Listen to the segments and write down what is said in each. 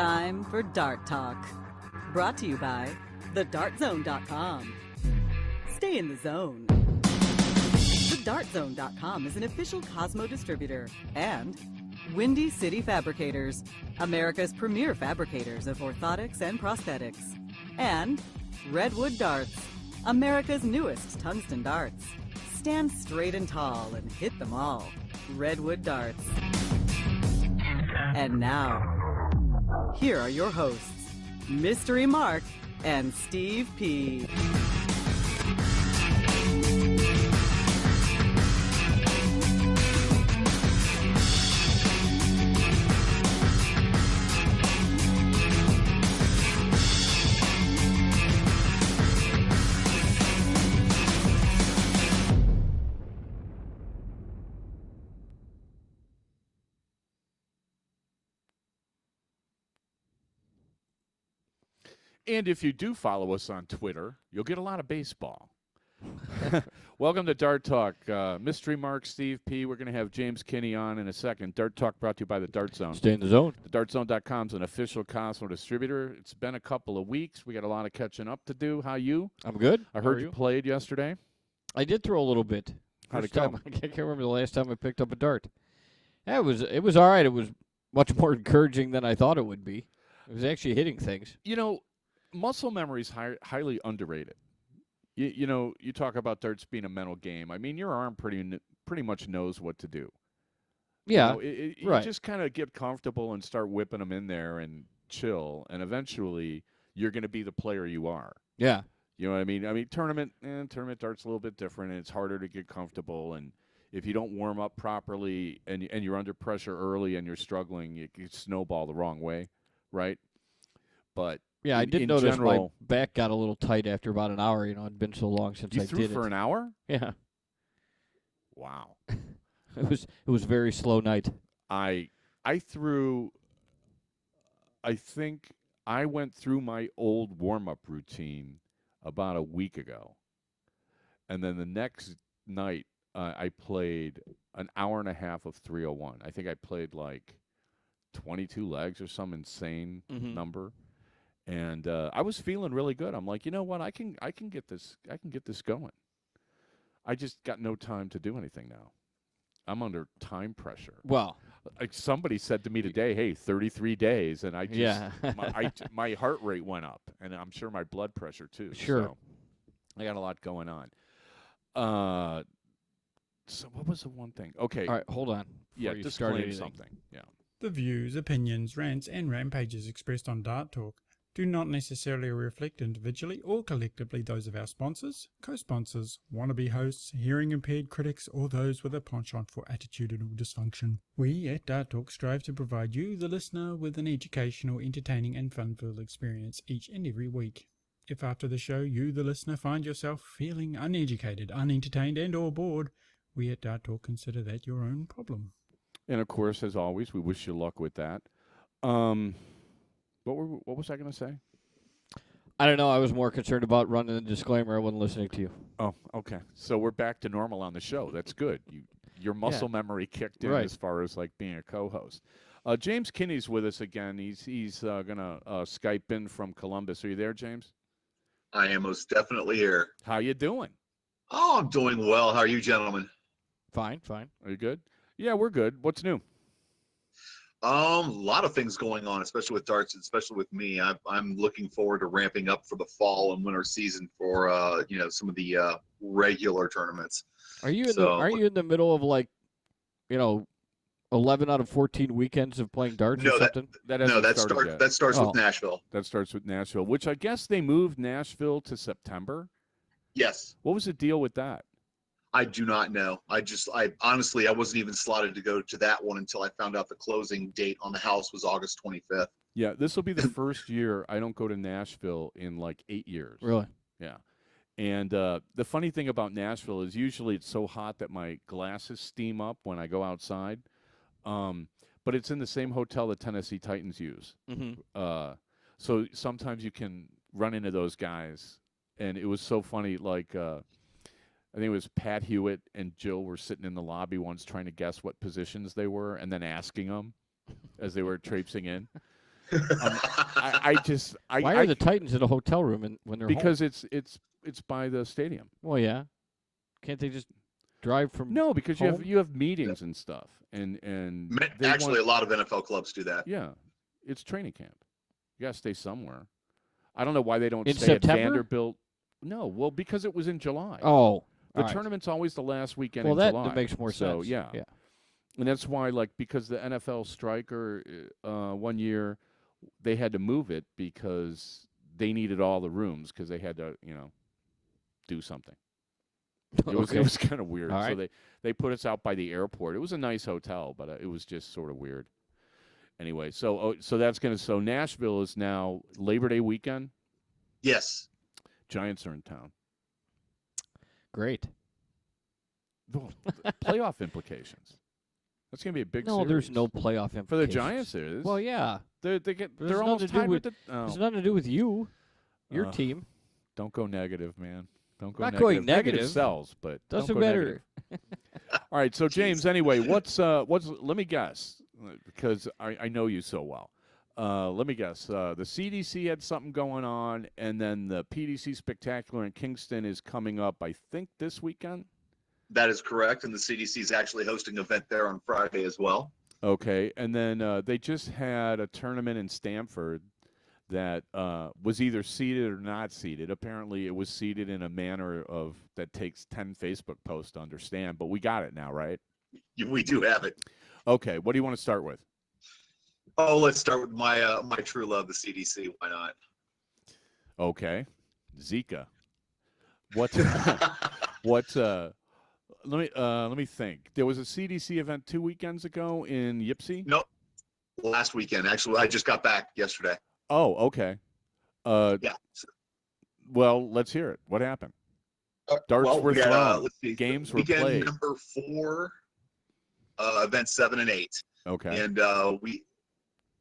Time for Dart Talk. Brought to you by thedartzone.com. Stay in the zone. TheDartZone.com is an official Cosmo distributor, and Windy City Fabricators, America's premier fabricators of orthotics and prosthetics, and Redwood Darts, America's newest tungsten darts. Stand straight and tall and hit them all. Redwood Darts. And now, here are your hosts, Mystery Mark and Steve P. And if you do follow us on Twitter, you'll get a lot of baseball. Welcome to Dart Talk. Mystery Mark, Steve P. We're going to have James Kinney on in a second. Dart Talk brought to you by the Dart Zone. Stay in the zone. TheDartZone.com is an official Cosmo distributor. It's been a couple of weeks. We got a lot of catching up to do. How you? I'm good. I heard you played yesterday. I did throw a little bit. How'd it go? I can't remember the last time I picked up a dart. Yeah, it was all right. It was much more encouraging than I thought it would be. It was actually hitting things. You know, muscle memory is highly underrated. You know, you talk about darts being a mental game. I mean, your arm pretty much knows what to do. Yeah, you right. just kind of get comfortable and start whipping them in there and chill, and eventually you're going to be the player you are. Yeah. You know what I mean? I mean, tournament darts a little bit different, and it's harder to get comfortable. And if you don't warm up properly and you're under pressure early and you're struggling, you snowball the wrong way, right? But yeah, I did notice my back got a little tight after about an hour. You know, it'd been so long since I did it. You threw for an hour? Yeah. Wow. It was a very slow night. I threw. I think I went through my old warm-up routine about a week ago, and then the next night I played an hour and a half of 301. I think I played like 22 legs or some insane number. And I was feeling really good. I'm like, you know what? I can get this. I can get this going. I just got no time to do anything now. I'm under time pressure. Well, like somebody said to me today, "Hey, 33 days," and I just my heart rate went up, and I'm sure my blood pressure too. Sure, so I got a lot going on. So what was the one thing? Okay, all right, hold on. Yeah, disclaim something. Yeah. The views, opinions, rants, and rampages expressed on Dart Talk do not necessarily reflect individually or collectively those of our sponsors, co-sponsors, wannabe hosts, hearing-impaired critics, or those with a penchant for attitudinal dysfunction. We at Dart Talk strive to provide you, the listener, with an educational, entertaining, and fun-filled experience each and every week. If after the show you, the listener, find yourself feeling uneducated, unentertained, and or bored, we at Dart Talk consider that your own problem. And of course, as always, we wish you luck with that. What was I going to say? I don't know. I was more concerned about running the disclaimer. I wasn't listening to you. Oh, okay. So we're back to normal on the show. That's good. Your muscle memory kicked in as far as like being a co-host. James Kinney's with us again. He's going to Skype in from Columbus. Are you there, James? I am most definitely here. How you doing? Oh, I'm doing well. How are you, gentlemen? Fine. Are you good? Yeah, we're good. What's new? A lot of things going on, especially with darts, especially with me. I'm looking forward to ramping up for the fall and winter season for some of the regular tournaments. Are you in the middle of 11 out of 14 weekends of playing darts or something? That starts with Nashville. That starts with Nashville, which I guess they moved Nashville to September. Yes. What was the deal with that? I do not know. I honestly, I wasn't even slotted to go to that one until I found out the closing date on the house was August 25th. Yeah, this will be the first year I don't go to Nashville in like 8 years. Really? Yeah. And the funny thing about Nashville is usually it's so hot that my glasses steam up when I go outside. But it's in the same hotel the Tennessee Titans use. Mm-hmm. So sometimes you can run into those guys. And it was so funny, like I think it was Pat Hewitt and Jill were sitting in the lobby once trying to guess what positions they were and then asking them as they were traipsing in. Why are the Titans in a hotel room when they're because home? it's by the stadium. Well, yeah. Can't they just drive from? No, because home? you have meetings and stuff, and they Actually, want, a lot of NFL clubs do that. yeah, it's training camp. You gotta stay somewhere. I don't know why they don't In stay September? at Vanderbilt. No, well, because it was in July. Oh, the all right. tournament's always the last weekend Well, in that July. makes more so, sense. yeah. And that's why, because the NFL striker, one year, they had to move it because they needed all the rooms because they had to, do something. It was kind of weird. All So right. they put us out by the airport. It was a nice hotel, but it was just sort of weird. Anyway, so Nashville is now Labor Day weekend. Yes. Giants are in town. Great. Playoff implications. That's going to be a big series. There's no playoff implications. For the Giants, there is. Well, yeah. They're almost tied with the... Oh. There's nothing to do with your team. Don't go negative, man. Don't go Not negative. going negative. Sells, but Doesn't don't go matter. All right, so James, anyway, what's let me guess, because I know you so well. Let me guess. The CDC had something going on, and then the PDC Spectacular in Kingston is coming up, I think, this weekend? That is correct, and the CDC is actually hosting an event there on Friday as well. Okay, and then they just had a tournament in Stamford that was either seeded or not seeded. Apparently, it was seeded in a manner that takes 10 Facebook posts to understand, but we got it now, right? We do have it. Okay, what do you want to start with? Oh, let's start with my true love, the CDC. Why not? Okay, Zika. What? Let me think. There was a CDC event 2 weekends ago in Ypsi. Nope. Last weekend, actually. I just got back yesterday. Oh, okay. Yeah. Well, let's hear it. What happened? Darts were thrown. Let's see. Games were weekend played. Number 4, events 7 and 8. Okay. And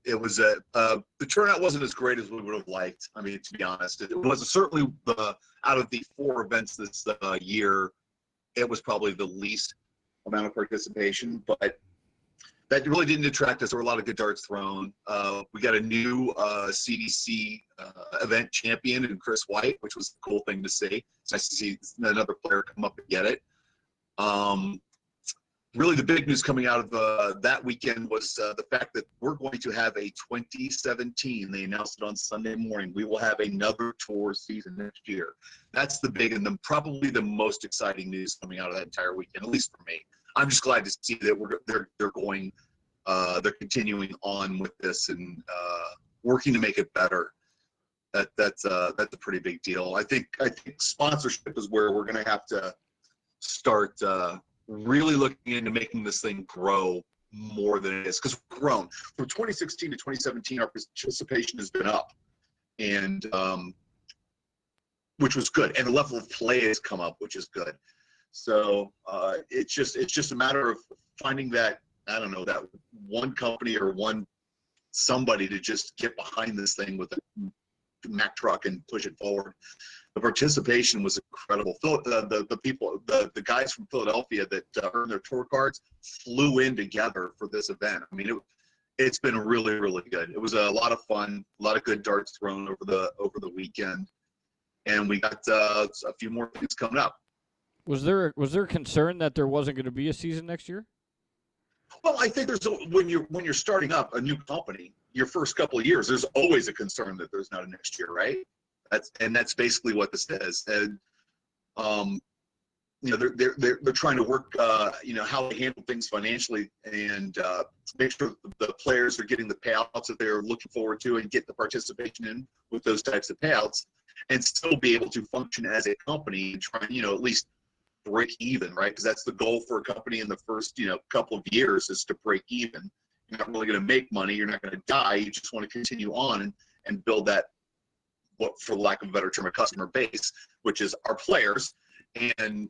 it was the turnout wasn't as great as we would have liked. I mean, to be honest, it was certainly out of the 4 events this year, it was probably the least amount of participation, but that really didn't detract us. There were a lot of good darts thrown. We got a new CDC event champion in Chris White, which was a cool thing to see. It's nice to see another player come up and get it. Really, the big news coming out of that weekend was the fact that we're going to have a 2017. They announced it on Sunday morning. We will have another tour season next year. That's the big and probably the most exciting news coming out of that entire weekend, at least for me. I'm just glad to see that they're going, they're continuing on with this and working to make it better. That's a pretty big deal. I think sponsorship is where we're going to have to start really looking into making this thing grow more than it is, because we've grown from 2016 to 2017. Our participation has been up, and which was good, and the level of play has come up, which is good. So it's just a matter of finding that, I don't know, that one company or somebody to just get behind this thing with a Mack truck and push it forward. The participation was incredible. The guys from Philadelphia that earned their tour cards flew in together for this event. I mean, it's been really, really good. It was a lot of fun, a lot of good darts thrown over the weekend, and we got a few more things coming up. Was there concern that there wasn't going to be a season next year? Well, I think when you're starting up a new company, your first couple of years, there's always a concern that there's not a next year, right? That's basically what this is. And they're trying to work how they handle things financially and make sure the players are getting the payouts that they're looking forward to and get the participation in with those types of payouts, and still be able to function as a company and try at least break even, right? Because that's the goal for a company in the first couple of years, is to break even. You're not really going to make money. You're not going to die. You just want to continue on and build that, what, for lack of a better term, a customer base, which is our players, and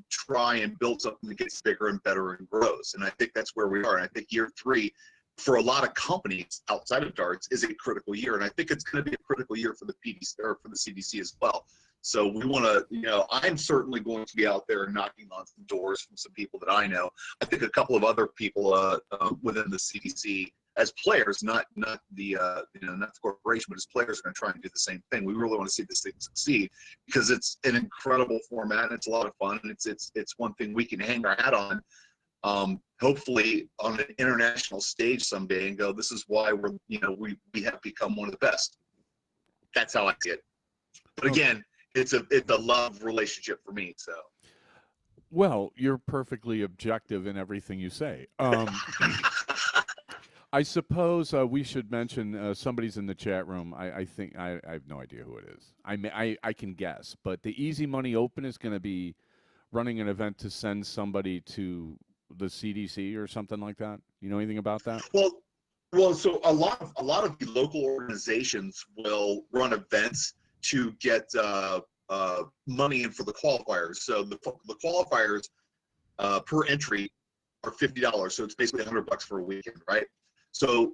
try and build something that gets bigger and better and grows. And I think that's where we are. And I think year 3, for a lot of companies outside of darts, is a critical year. And I think it's going to be a critical year for the PDC or for the CDC as well. So we want to, I'm certainly going to be out there knocking on some doors from some people that I know. I think a couple of other people within the CDC as players, not the not the corporation, but as players are going to try and do the same thing. We really want to see this thing succeed because it's an incredible format and it's a lot of fun. And it's one thing we can hang our hat on. Hopefully on an international stage someday and go, this is why we have become one of the best. That's how I see it. But again, it's a love relationship for me. So. Well, you're perfectly objective in everything you say. I suppose we should mention somebody's in the chat room. I think I have no idea who it is. I can guess, but the Easy Money Open is going to be running an event to send somebody to the CDC or something like that. You know anything about that? Well, so a lot of the local organizations will run events to get money in for the qualifiers. So the qualifiers per entry are $50. So it's basically $100 for a weekend, right? So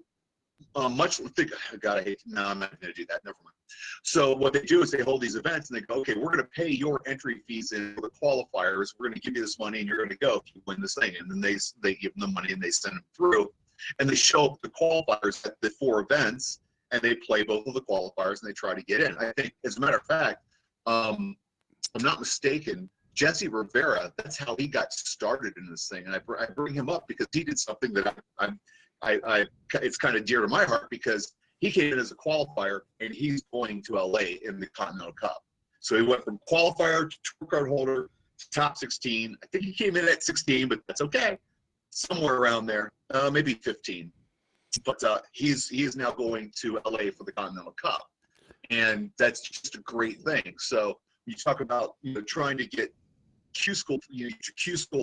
I'm not going to do that. Never mind. So what they do is they hold these events and they go, okay, we're going to pay your entry fees in for the qualifiers. We're going to give you this money and you're going to go if you win this thing. And then they give them the money and they send them through. And they show up the qualifiers at the 4 events and they play both of the qualifiers and they try to get in. I think, as a matter of fact, if I'm not mistaken, Jesse Rivera, that's how he got started in this thing. And I bring him up because he did something that it's kind of dear to my heart because he came in as a qualifier and he's going to LA in the Continental Cup. So he went from qualifier to tour card holder to top 16. I think he came in at 16, but that's okay. Somewhere around there, maybe 15. But he is now going to LA for the Continental Cup. And that's just a great thing. So you talk about trying to get Q school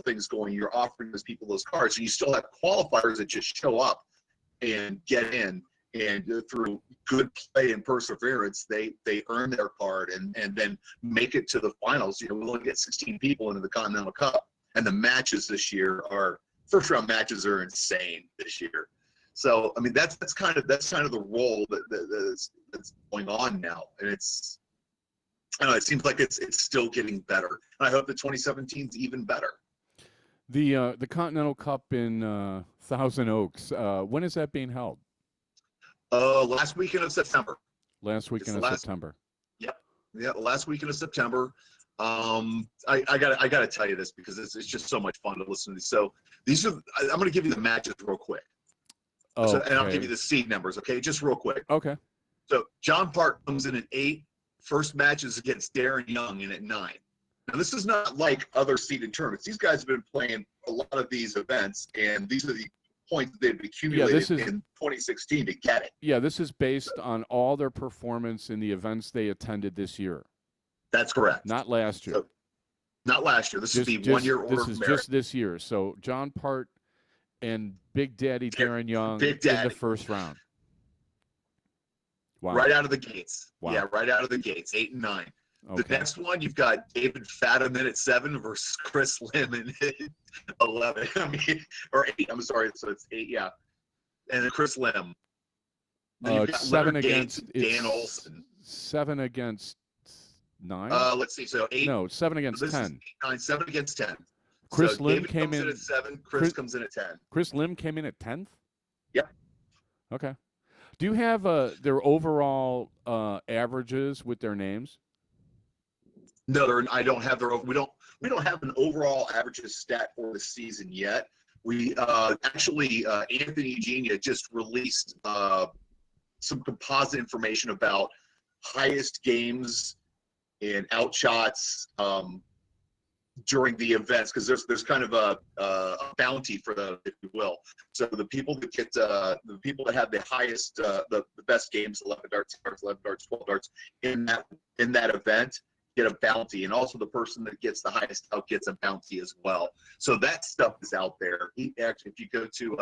things going. You're offering those people those cards, and you still have qualifiers that just show up and get in, and through good play and perseverance, they earn their card and then make it to the finals. We only get 16 people into the Continental Cup, and the matches this year first round matches are insane this year. So I mean that's kind of the role that's going on now, and I don't know, it seems like it's still getting better. And I hope that 2017 is even better. The Continental Cup in Thousand Oaks, when is that being held? Last weekend of September. Last weekend of September. Yep. Yeah, last weekend of September. I gotta tell you this because it's just so much fun to listen to. So I'm gonna give you the matches real quick. Okay. And I'll give you the seed numbers, okay? Just real quick. Okay. So John Park comes in at 8. First match is against Darren Young in at 9. Now, this is not like other seeded tournaments. These guys have been playing a lot of these events, and these are the points they've accumulated in 2016 to get it. Yeah, this is based on all their performance in the events they attended this year. That's correct. Not last year. So, not last year. This is the 1 year order. This is just this year. So John Part and Big Daddy Darren Young in the first round. Wow. Right out of the gates. Wow. Yeah, right out of the gates, 8 and 9. Okay. The next one, you've got David Fadham at 7 versus Chris Lemon at 11. Or 8. I'm sorry. So it's 8, yeah. And then Chris Lim. Then you've got 7 Leonard against Gates, Dan Olson. 7 against 9? Let's see. So 8. No, 7 against 10. 9, 7 against 10. Chris so Lim David came comes in at 7. Chris comes in at 10. Chris Lim came in at 10th? Yep. Okay. Do you have their overall averages with their names? No, I don't have their. We don't have an overall averages stat for the season yet. We actually Anthony Eugenia just released some composite information about highest games and outshots during the events, because there's kind of a bounty for them, if you will. So the people that get the people that have the highest the best games, 11 darts, 11 darts, 12 darts in that event, get a bounty, and also the person that gets the highest out gets a bounty as well. So that stuff is out there. Actually, if you go to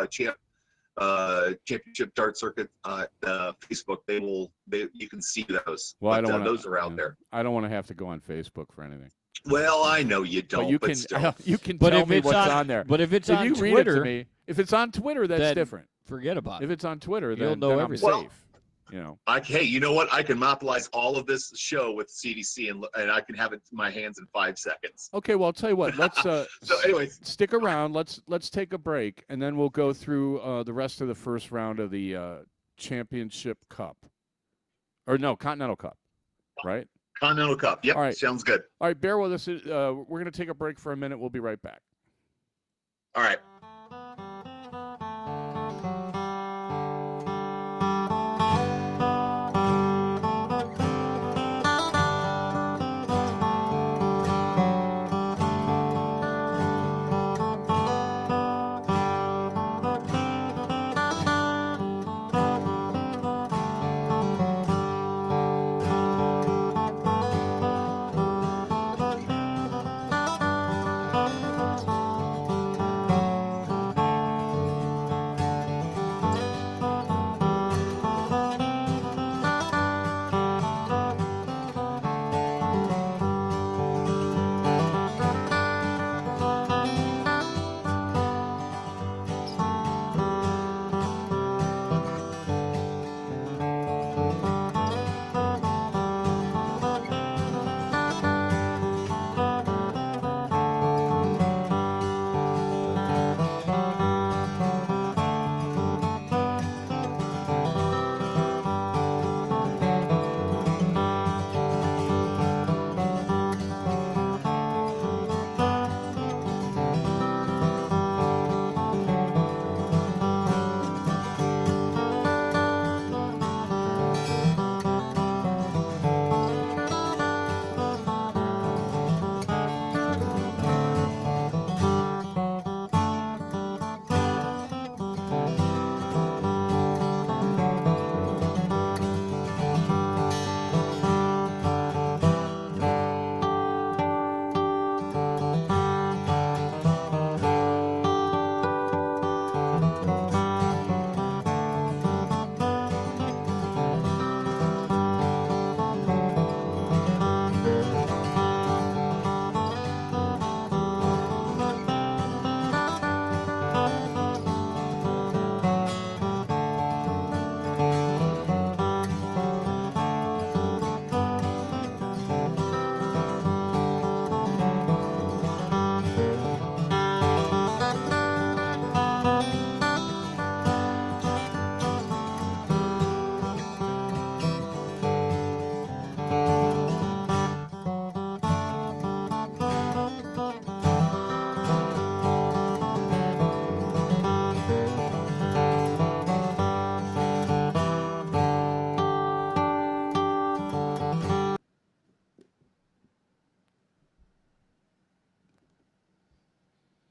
Championship Dart Circuit Facebook, you can see those. Well, I don't wanna, those are out there. I don't want to have to go on Facebook for anything. Well, I know you don't. But you can still. you can tell me what's on there. But if it's if on you Twitter, read it to me, if it's on Twitter, that's then different. Forget about it. If it's on Twitter, You'll then know I'm everything. safe. Hey, you know what? I can monopolize all of this show with CDC, and I can have it in my hands in 5 seconds. Okay, well, I'll tell you what. Let's So, anyways, stick around. Let's take a break, and then we'll go through the rest of the first round of the Championship Cup, or no, Continental Cup, right? Continental Cup. Yep. All right. Sounds good. All right, bear with us. We're going to take a break for a minute. We'll be right back. All right.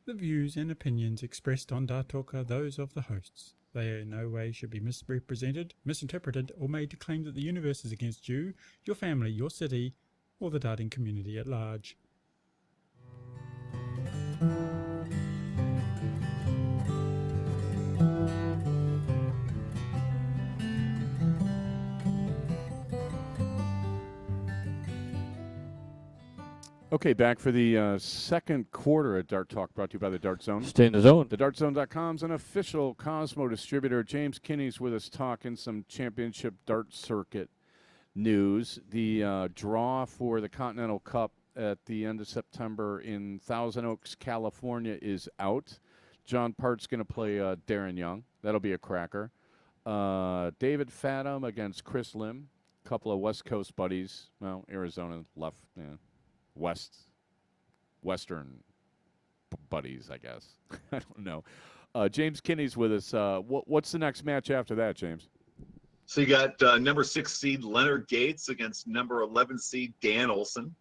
The views and opinions expressed on Dart Talk are those of the hosts. They in no way should be misrepresented, misinterpreted, or made to claim that the universe is against you, your family, your city, or the darting community at large. Okay, back for the second quarter at Dart Talk, brought to you by the Dart Zone. Stay in the zone. TheDartZone.com is an official Cosmo distributor. James Kinney's with us talking some championship dart circuit news. The draw for the Continental Cup at the end of September in Thousand Oaks, California is out. John Part's going to play Darren Young. That'll be a cracker. David Fathom against Chris Lim. A couple of West Coast buddies. Well, Arizona left, Western buddies, I guess. I don't know. James Kinney's with us. What's the next match after that, James? So you got number 6 seed Leonard Gates against number 11 seed Dan Olson.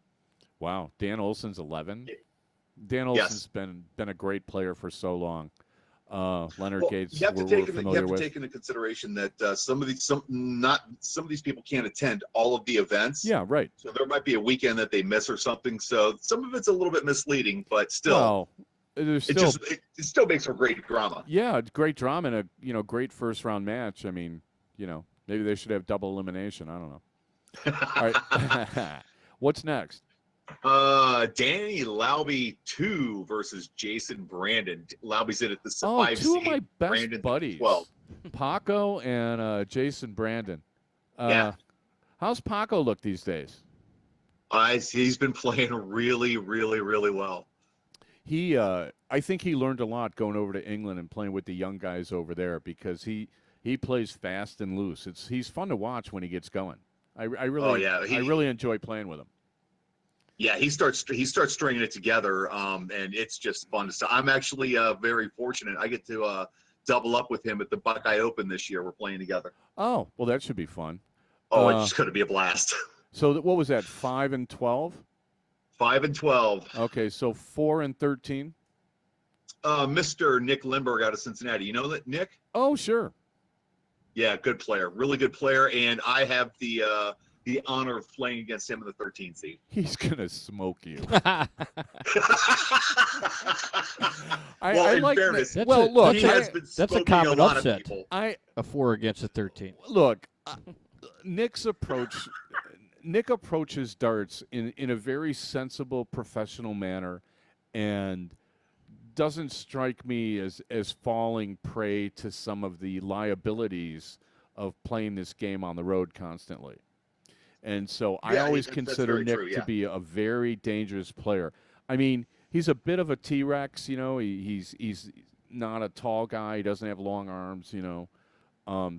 Wow, Dan Olson's 11. Dan Olson's been a great player for so long. Leonard Gates, you have to we're take into consideration that some of these people can't attend all of the events. Yeah, right. So there might be a weekend that they miss or something. So some of it's a little bit misleading, but still, well, it still makes for great drama. Yeah, great drama and a great first round match. I mean, maybe they should have double elimination. I don't know. All right, what's next? Danny Lauby 2 versus Jason Brandon. Lauby's in at the 5 seed. Two of my best Brandon buddies, 12. Paco and Jason Brandon. Yeah. How's Paco look these days? He's been playing really, really, really well. I think he learned a lot going over to England and playing with the young guys over there because he plays fast and loose. He's fun to watch when he gets going. I really I really enjoy playing with him. Yeah, he starts stringing it together, and it's just fun to see. I'm actually very fortunate. I get to double up with him at the Buckeye Open this year. We're playing together. Oh, well, that should be fun. Oh, it's just going to be a blast. So what was that? 5 and 12. 5 and 12. Okay, so 4 and 13. Mr. Nick Lindbergh out of Cincinnati. You know that Nick? Oh, sure. Yeah, good player, really good player, and I have the honor of playing against him in the 13th seed. He's gonna smoke you. In fairness, that's a common upset. People. A 4 against a 13. Look, Nick approaches darts in a very sensible, professional manner, and doesn't strike me as falling prey to some of the liabilities of playing this game on the road constantly. And so I always consider Nick to be a very dangerous player. I mean, he's a bit of a T-Rex, you know. He's not a tall guy. He doesn't have long arms, you know.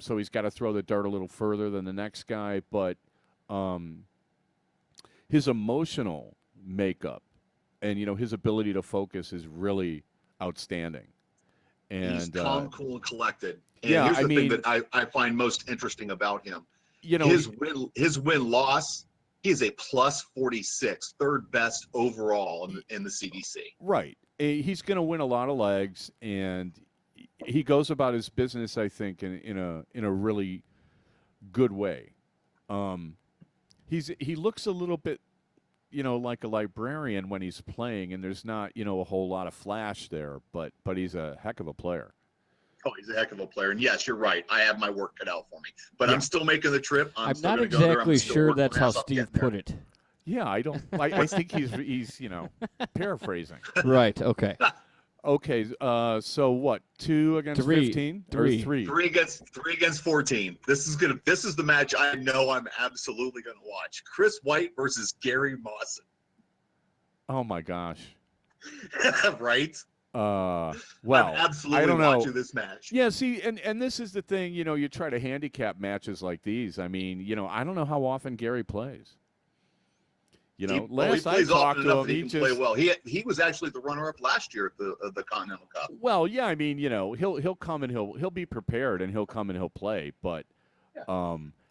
So he's got to throw the dart a little further than the next guy. But his emotional makeup and, you know, his ability to focus is really outstanding. And he's calm, cool, and collected. And yeah, here's the thing that I find most interesting about him. You know, his win-loss, he is a plus 46, third best overall in the CDC. Right. He's going to win a lot of legs, and he goes about his business, I think, in a really good way. He looks a little bit, you know, like a librarian when he's playing, and there's not, you know, a whole lot of flash there, but he's a heck of a player. Oh, he's a heck of a player. And yes, you're right. I have my work cut out for me. But I'm still making the trip. I'm not exactly sure that's how Steve put it. Yeah, I think he's you know, paraphrasing. Right, okay. Okay, so what? 2 against 15? Three. 3 against 14. This is the match I know I'm absolutely gonna watch. Chris White versus Gary Mawson. Oh my gosh. Right? Well, I'm absolutely I don't know. watching this match. Yeah, see, and this is the thing, you know, you try to handicap matches like these. I mean, you know, I don't know how often Gary plays. You know, last I talked to him, he just play well. He was actually the runner-up last year at the Continental Cup. Well, yeah, I mean, you know, he'll come and he'll be prepared and he'll come and he'll play. But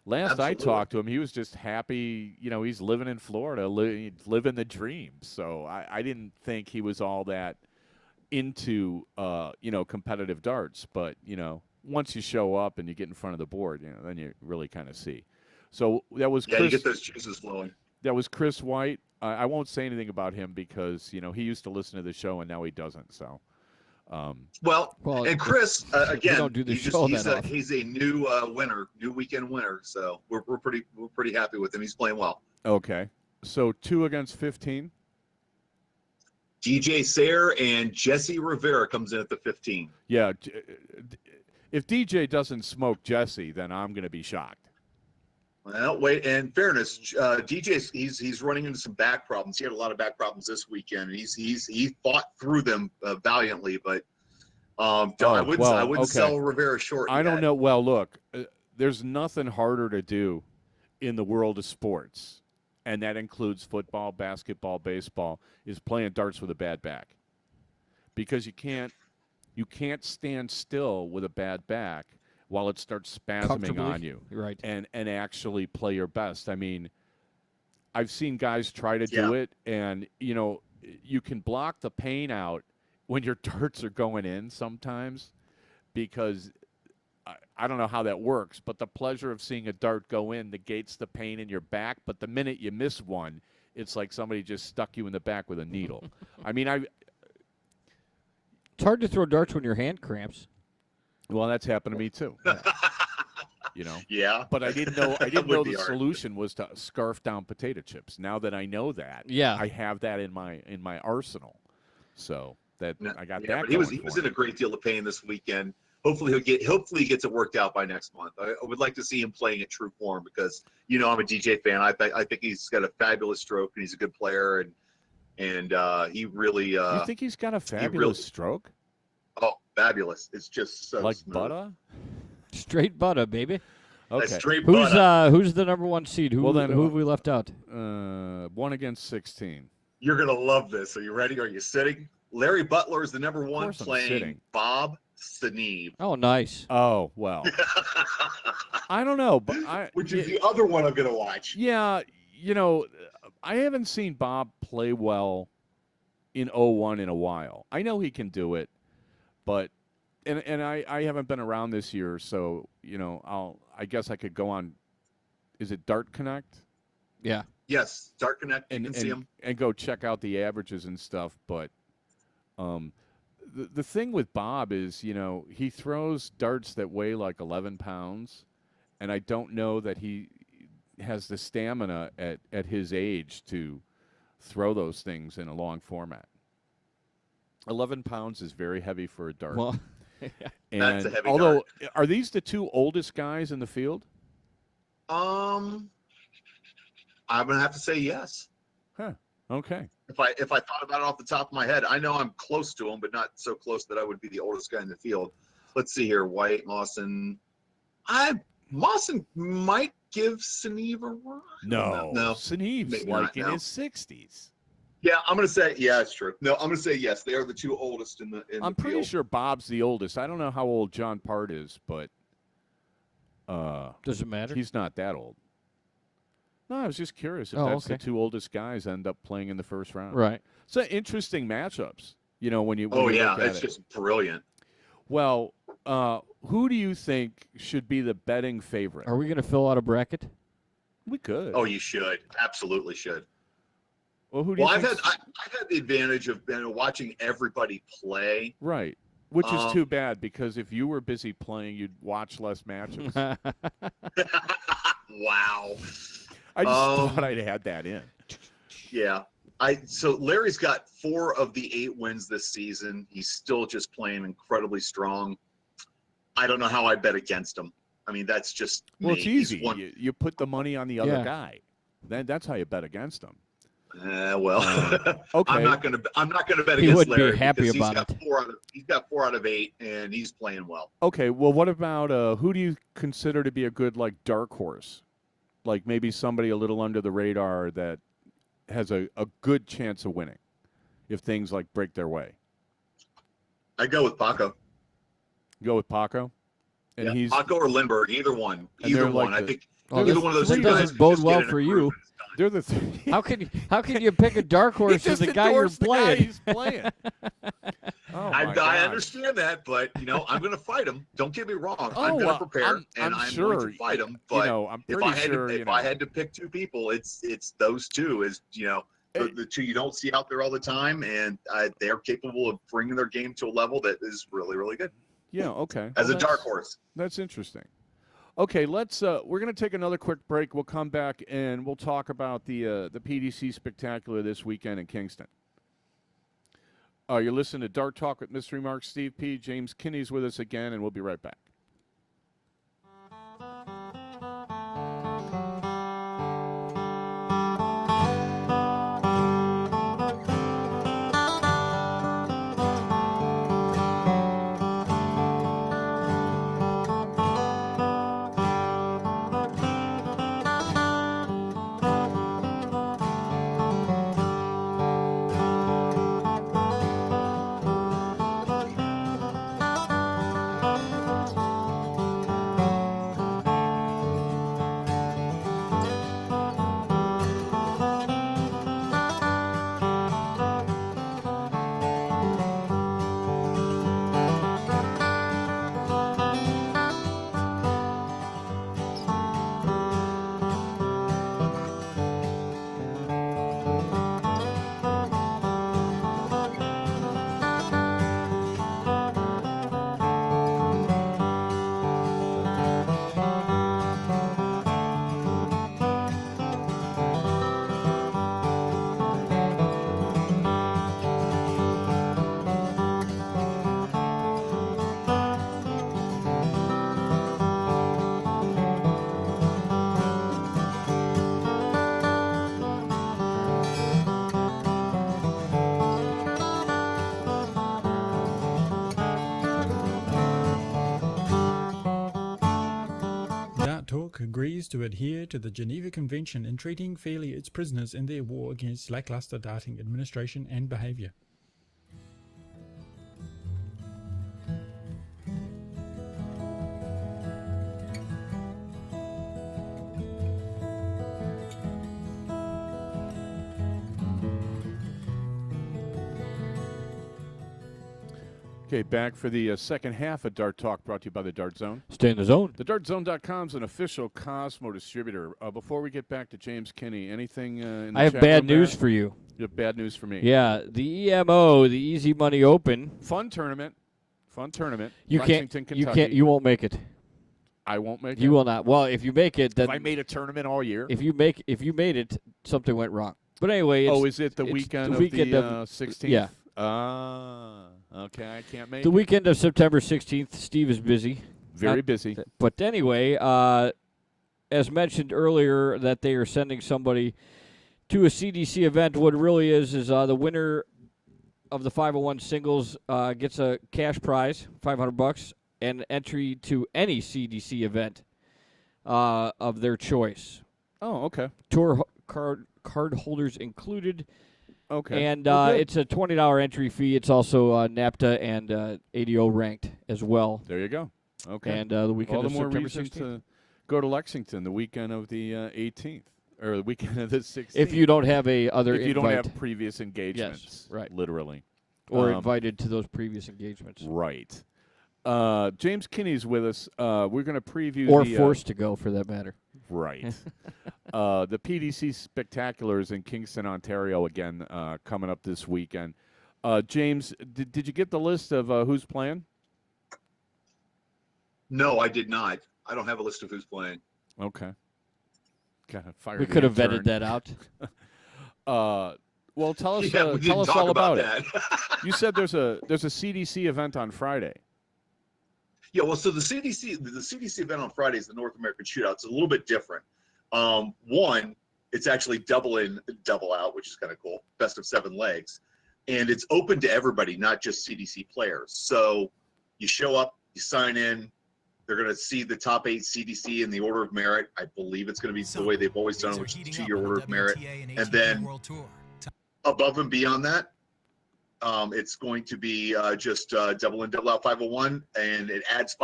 last I talked to him, he was just happy. You know, he's living in Florida, living the dream. So I didn't think he was all that into you know, competitive darts. But you know, once you show up and you get in front of the board, you know, then you really kind of see. So that was you get those juices flowing. That was Chris White. I won't say anything about him because, you know, he used to listen to the show and now he doesn't. So, well, and Chris again, don't do the show he's a new new weekend winner. So we're pretty happy with him. He's playing well. Okay, so 2 against 15. DJ Sayre and Jesse Rivera comes in at the 15. Yeah, if DJ doesn't smoke Jesse, then I'm going to be shocked. Well, wait. In fairness, DJ, he's running into some back problems. He had a lot of back problems this weekend. He fought through them valiantly, but I wouldn't sell Rivera short. I don't know. Well, look, there's nothing harder to do in the world of sports, and that includes football, basketball, baseball, is playing darts with a bad back, because you can't stand still with a bad back while it starts spasming on you, right? And actually play your best. I mean, I've seen guys try to do it, and you know, you can block the pain out when your darts are going in sometimes, because I don't know how that works, but the pleasure of seeing a dart go in negates the pain in your back. But the minute you miss one, it's like somebody just stuck you in the back with a needle. I mean, it's hard to throw darts when your hand cramps. Well, that's happened to me too. You know. Yeah. But I didn't know the solution was to scarf down potato chips. Now that I know that, I have that in my arsenal. So I got that. But he was in a great deal of pain this weekend. hopefully he gets it worked out by next month. I would like to see him playing at true form because I'm a DJ fan. I think he's got a fabulous stroke and he's a good player and he really. You think he's got a fabulous stroke? Oh, fabulous! It's just so like smooth. butter. Straight butter, baby. Okay. Straight butter. Who's the number 1 seed? Who have we left out? 1 against 16. You're gonna love this. Are you ready? Are you sitting? Larry Butler is the number 1 playing Bob Seneve. Oh, nice. Oh, well. I don't know, but which is the other one I'm gonna watch. Yeah, I haven't seen Bob play well in 01 in a while. I know he can do it, but and I haven't been around this year, so I guess I could go on. Is it Dart Connect? Yeah. Yes, Dart Connect. You can see him and go check out the averages and stuff. But the thing with Bob is, he throws darts that weigh like 11 pounds, and I don't know that he has the stamina at his age to throw those things in a long format. 11 pounds is very heavy for a dart. Well, and that's a heavy although, dart. Are these the 2 oldest guys in the field? I'm gonna have to say yes. Huh. Okay. If I thought about it off the top of my head, I know I'm close to him, but not so close that I would be the oldest guy in the field. Let's see here. White, Mawson. Mawson might give Seneve a run. No. Seneve's maybe like not in now. his 60s. Yeah, I'm gonna say it's true. No, I'm gonna say yes. They are the 2 oldest in the I'm pretty field. sure Bob's the oldest. I don't know how old John Part is, but does it matter? he's not that old. No, I was just curious if Oh, that's okay. the 2 oldest guys end up playing in the first round. Right. So interesting matchups. When you Oh when you yeah, look at it's it. just brilliant. Well, who do you think should be the betting favorite? Are we going to fill out a bracket? We could. Oh, you should. Absolutely should. Well, who do you Well, I've think? had the advantage of watching everybody play. Right. Which is too bad because if you were busy playing, you'd watch less matches. Wow. I just thought I'd add that in. Yeah. So Larry's got 4 of the 8 wins this season. He's still just playing incredibly strong. I don't know how I bet against him. I mean, that's just Well, me. it's He's easy. one- You put the money on the other Yeah. guy. That's how you bet against him. Okay. I'm not gonna bet He against wouldn't be Larry happy because about it. He's got 4 out of 8, and he's playing well. Okay. Well, what about who do you consider to be a good dark horse? Like maybe somebody a little under the radar that has a good chance of winning if things break their way. I go with Paco. Go with Paco, and Yeah, he's Paco or Lindbergh, either one. And Either they're one. like I think Well, either this- one of those this two doesn't guys bode just well get an for you. improvement. they're the three. How can you pick a dark horse He as just the guy you're endorsed the guy playing? he's playing. Oh, my I gosh. understand that, but I'm going to fight him. Don't get me wrong. I'm Oh, going well, to prepare, I'm and I'm sure, going to fight him. But I'm if pretty I had sure. to, if I had to pick 2 people, it's those 2. Is the 2 you don't see out there all the time, and they're capable of bringing their game to a level that is really, really good. Yeah. Okay. As Well, a dark horse. That's interesting. Okay, let's. We're going to take another quick break. We'll come back and we'll talk about the PDC Spectacular this weekend in Kingston. You're listening to Dart Talk with Mystery Mark, Steve P. James Kinney's with us again, and we'll be right back. Talk agrees to adhere to the Geneva Convention in treating fairly its prisoners in their war against lackluster darting administration and behaviour. Okay, back for the second half of Dart Talk, brought to you by the Dart Zone. Stay in the zone. TheDartZone.com is an official Cosmo distributor. Before we get back to James Kinney, anything in the I have chat bad room there? news for you. You have bad news for me. Yeah, the EMO, the Easy Money Open. Fun tournament. You Lexington, can't. You Kentucky. can't. You won't make it. I won't make it. You will not. Well, if you make it, then If I made a tournament all year. if you made it, something went wrong. But anyway, Is it the it's weekend, the weekend of of the 16th? yeah. Okay, I can't make the it. weekend of September 16th. Steve is busy. Very busy. But anyway, as mentioned earlier, that they are sending somebody to a CDC event. What it really is the winner of the 501 singles gets a cash prize, $500, and entry to any CDC event of their choice. Oh, okay. Tour card holders included. Okay. And Well, good. it's a $20 entry fee. It's also NAPTA and ADO ranked as well. There you go. Okay. And the weekend all the of more September reason 16th. to go to Lexington the weekend of the 18th or the weekend of the 16th. If you don't have other if you invite, don't have previous engagements, right. literally, or invited to those previous engagements, right. James Kinney's with us. We're going to preview or the, forced to go for that matter. Right. The PDC Spectacular is in Kingston, Ontario again, coming up this weekend. James, did you get the list of who's playing? No, I did not. I don't have a list of who's playing. Okay. God, We could have vetted that out. Well, tell us, We tell didn't us talk all about that. it. You said there's a CDC event on Friday. Yeah, well, so the CDC event on Friday is the North American Shootout. It's a little bit different. One, it's actually double in, double out, which is kind of cool. Best of 7 legs, and it's open to everybody, not just CDC players. So you show up, you sign in. They're going to see the top 8 CDC in the order of merit. I believe it's going to be the way they've always done it, which is 2-year order of merit, and then above and beyond that, it's going to be just double in, double out 501, and it adds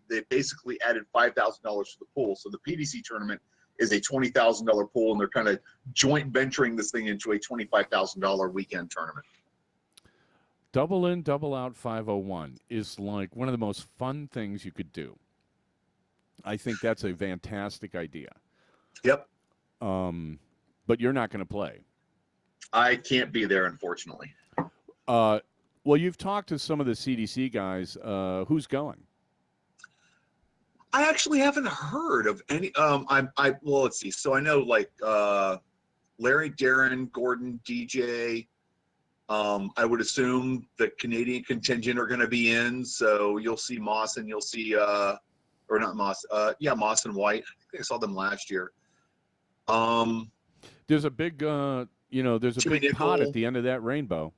they basically added $5,000 to the pool. So the PDC tournament is a $20,000 pool, and they're kind of joint venturing this thing into a $25,000 weekend tournament. Double in, double out 501 is like one of the most fun things you could do. I think that's a fantastic idea. Yep. But you're not going to play. I can't be there, unfortunately. Well, you've talked to some of the CDC guys. Who's going? I actually haven't heard of any. Well, let's see. So I know like Larry, Darren, Gordon, DJ. I would assume the Canadian contingent are going to be in. So you'll see Moss and you'll see, or not Moss. Moss and White. I think I saw them last year. There's a big, there's a Jimmy big pot Nicol. at the end of that rainbow.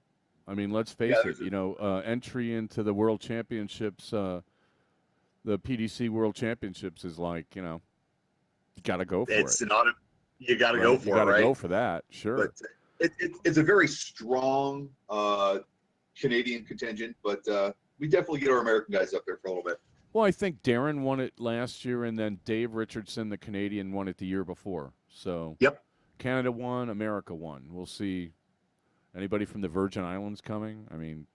I mean, let's face it. Entry into the World Championships, the PDC World Championships is like, you got to go for it. You got to Right? go for you it, gotta right? go for that, sure. But it's a very strong Canadian contingent, but we definitely get our American guys up there for a little bit. Well, I think Darren won it last year, and then Dave Richardson, the Canadian, won it the year before. So Yep. Canada won, America won. We'll see. Anybody from the Virgin Islands coming? I mean,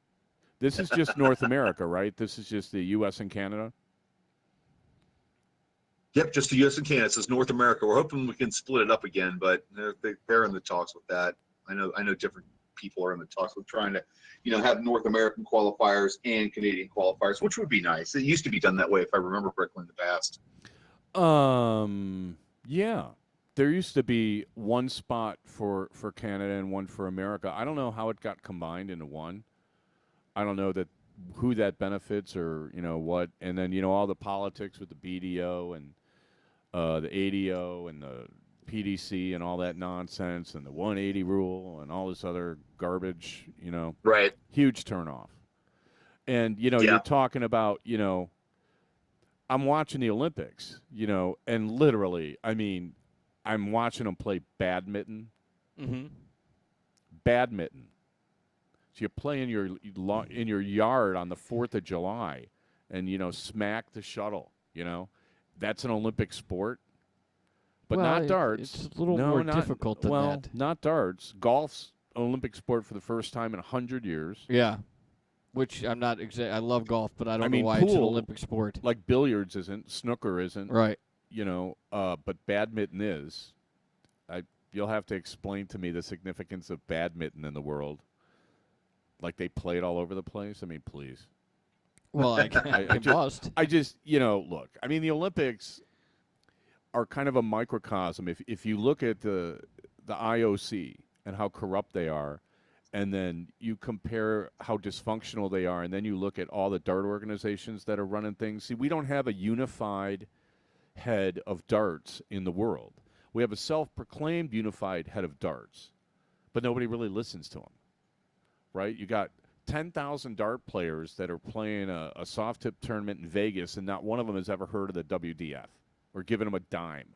this is just North America, right? This is just the U.S. and Canada. Yep, just the U.S. and Canada. It says North America. We're hoping we can split it up again, but they're in the talks with that. I know different people are in the talks with trying to, have North American qualifiers and Canadian qualifiers, which would be nice. It used to be done that way, if I remember correctly, in the past. Yeah. There used to be one spot for Canada and one for America. I don't know how it got combined into one. I don't know who that benefits or, what. And then, all the politics with the BDO and the ADO and the PDC and all that nonsense and the 180 rule and all this other garbage, Right. huge turnoff. And, Yeah. you're talking about, I'm watching the Olympics, and literally, I mean, I'm watching them play badminton. Mm-hmm. Badminton. So you play in your yard on the 4th of July, and smack the shuttle. That's an Olympic sport, but not darts. It's a little no, more not, difficult than well, that. not darts. Golf's an Olympic sport for the first time in 100 years. Yeah, which I'm not I love golf, but I don't know why pool, it's an Olympic sport. Like billiards isn't, snooker isn't. Right. But badminton is. You'll have to explain to me the significance of badminton in the world. Like they play it all over the place. I mean, please. Well, I must. I just, look. I mean, the Olympics are kind of a microcosm. If you look at the IOC and how corrupt they are, and then you compare how dysfunctional they are, and then you look at all the dart organizations that are running things. See, we don't have a unified head of darts in the world. We have a self-proclaimed unified head of darts, but nobody really listens to him, right? You got 10,000 dart players that are playing a soft tip tournament in Vegas, and not one of them has ever heard of the WDF or given them a dime.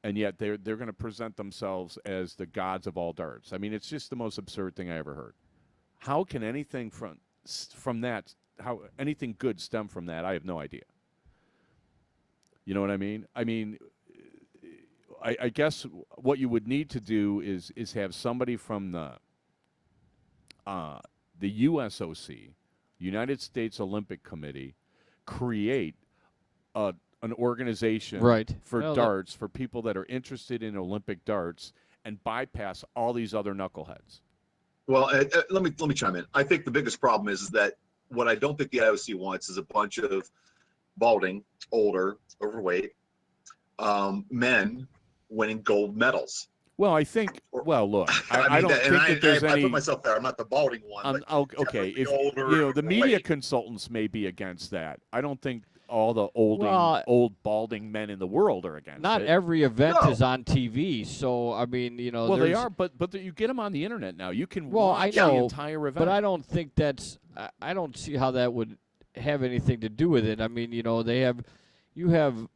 And yet they're going to present themselves as the gods of all darts. I mean, it's just the most absurd thing I ever heard. How can anything from that, how anything good stem from that? I have no idea. You know what I mean? I mean, I guess what you would need to do is have somebody from the USOC, United States Olympic Committee, create an organization for darts for people that are interested in Olympic darts and bypass all these other knuckleheads. Well, let me chime in. I think the biggest problem is that what I don't think the IOC wants is a bunch of balding, older, overweight men winning gold medals. Well, I think. Well, look, I don't think that there's any. I put myself there. I'm not the balding one. Okay, if the media consultants may be against that, I don't think all the old balding men in the world are against it. Not every event is on TV, so I mean, Well, they are, but you get them on the internet now. You can watch the entire event. But I don't think I don't see how that would have anything to do with it. I mean, you have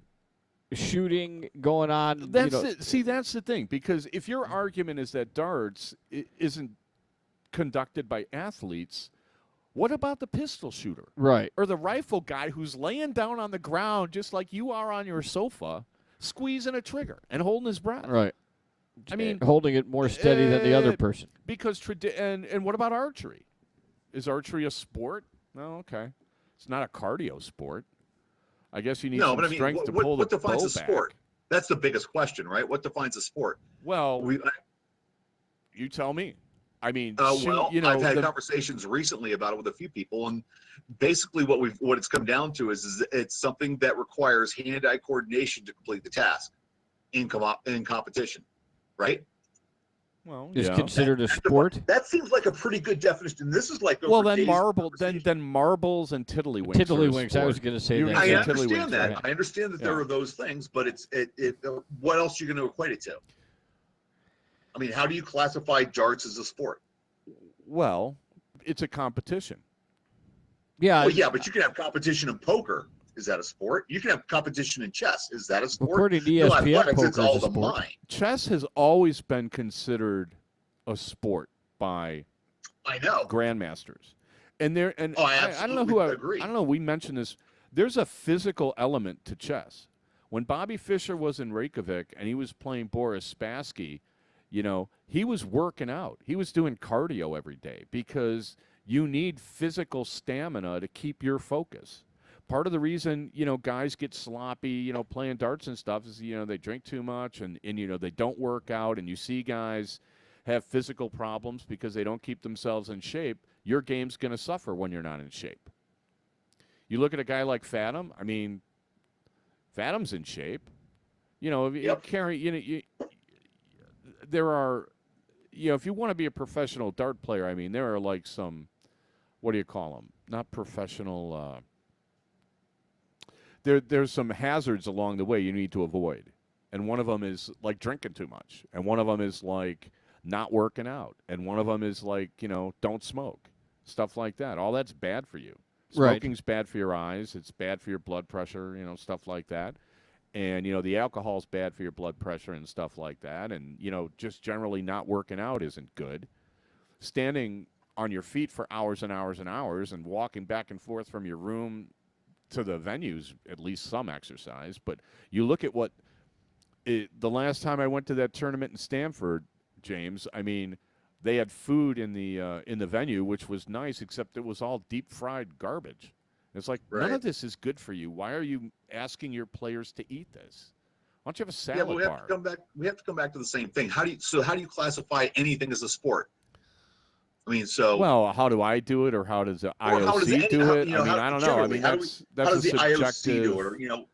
shooting going on. See, that's the thing, because if your argument is that darts isn't conducted by athletes, what about the pistol shooter? Right. Or the rifle guy who's laying down on the ground just like you are on your sofa, squeezing a trigger and holding his breath? Right. I mean, holding it more steady than the other person. Because and what about archery? Is archery a sport? No, okay. It's not a cardio sport. I guess you need some strength to pull the bow back. What defines a sport? That's the biggest question, right? What defines a sport? Well, you tell me. I mean, I've had conversations recently about it with a few people, and basically what it's come down to is it's something that requires hand-eye coordination to complete the task in competition, right? Well, is considered a sport. That seems like a pretty good definition. This is like then marbles and tiddlywinks. Tiddlywinks. I was going to say that. I understand that. Right? I understand that there are those things, but what else are you going to equate it to? I mean, how do you classify darts as a sport? Well, it's a competition. Yeah. Well, yeah, but you can have competition in poker. Is that a sport? You can have competition in chess. Is that a sport? According to ESPN, poker it's all is a the sport. mind. Chess has always been considered a sport by grandmasters. And I don't know who agree. I don't know. We mentioned this. There's a physical element to chess. When Bobby Fischer was in Reykjavik and he was playing Boris Spassky, he was working out. He was doing cardio every day because you need physical stamina to keep your focus. Part of the reason, guys get sloppy, playing darts and stuff is, they drink too much and they don't work out, and you see guys have physical problems because they don't keep themselves in shape. Your game's going to suffer when you're not in shape. You look at a guy like Fathom. I mean, Fathom's in shape. You carry, there are, if you want to be a professional dart player, I mean, there are like some, what do you call them? Not professional, There's some hazards along the way you need to avoid. And one of them is like drinking too much. And one of them is like not working out. And one of them is like, don't smoke. Stuff like that. All that's bad for you. Right. Smoking's bad for your eyes. It's bad for your blood pressure, stuff like that. And, the alcohol's bad for your blood pressure and stuff like that. And, just generally not working out isn't good. Standing on your feet for hours and hours and hours and walking back and forth from your room to the venues, at least some exercise. But you look at the last time I went to that tournament in Stamford, James, I mean, they had food in the venue, which was nice, except it was all deep fried garbage. It's like, none of this is good for you. Why are you asking your players to eat this? Why don't you have a salad we bar? have to come back. We have to come back to the same thing. How do you classify anything as a sport? I mean, well, how do I do it, or how does the IOC do it? I don't know. I mean, that's how a does the IOC do it, subjective.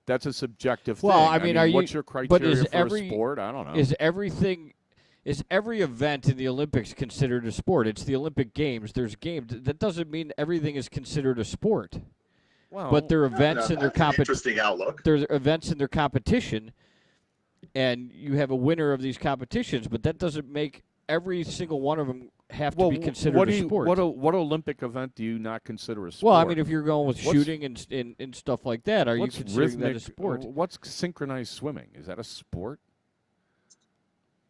That's a subjective Well, thing. I mean, what's your criteria for every- a sport? I don't know. Is every event in the Olympics considered a sport? It's the Olympic Games. There's games. That doesn't mean everything is considered a sport. Well, but there are events in their interesting outlook. There's events in their competition, and you have a winner of these competitions. But that doesn't make every single one of them have to be considered a sport. What Olympic event do you not consider a sport? Well, I mean, if you're going with shooting and stuff like that, are you considering that a sport? What's synchronized swimming? Is that a sport?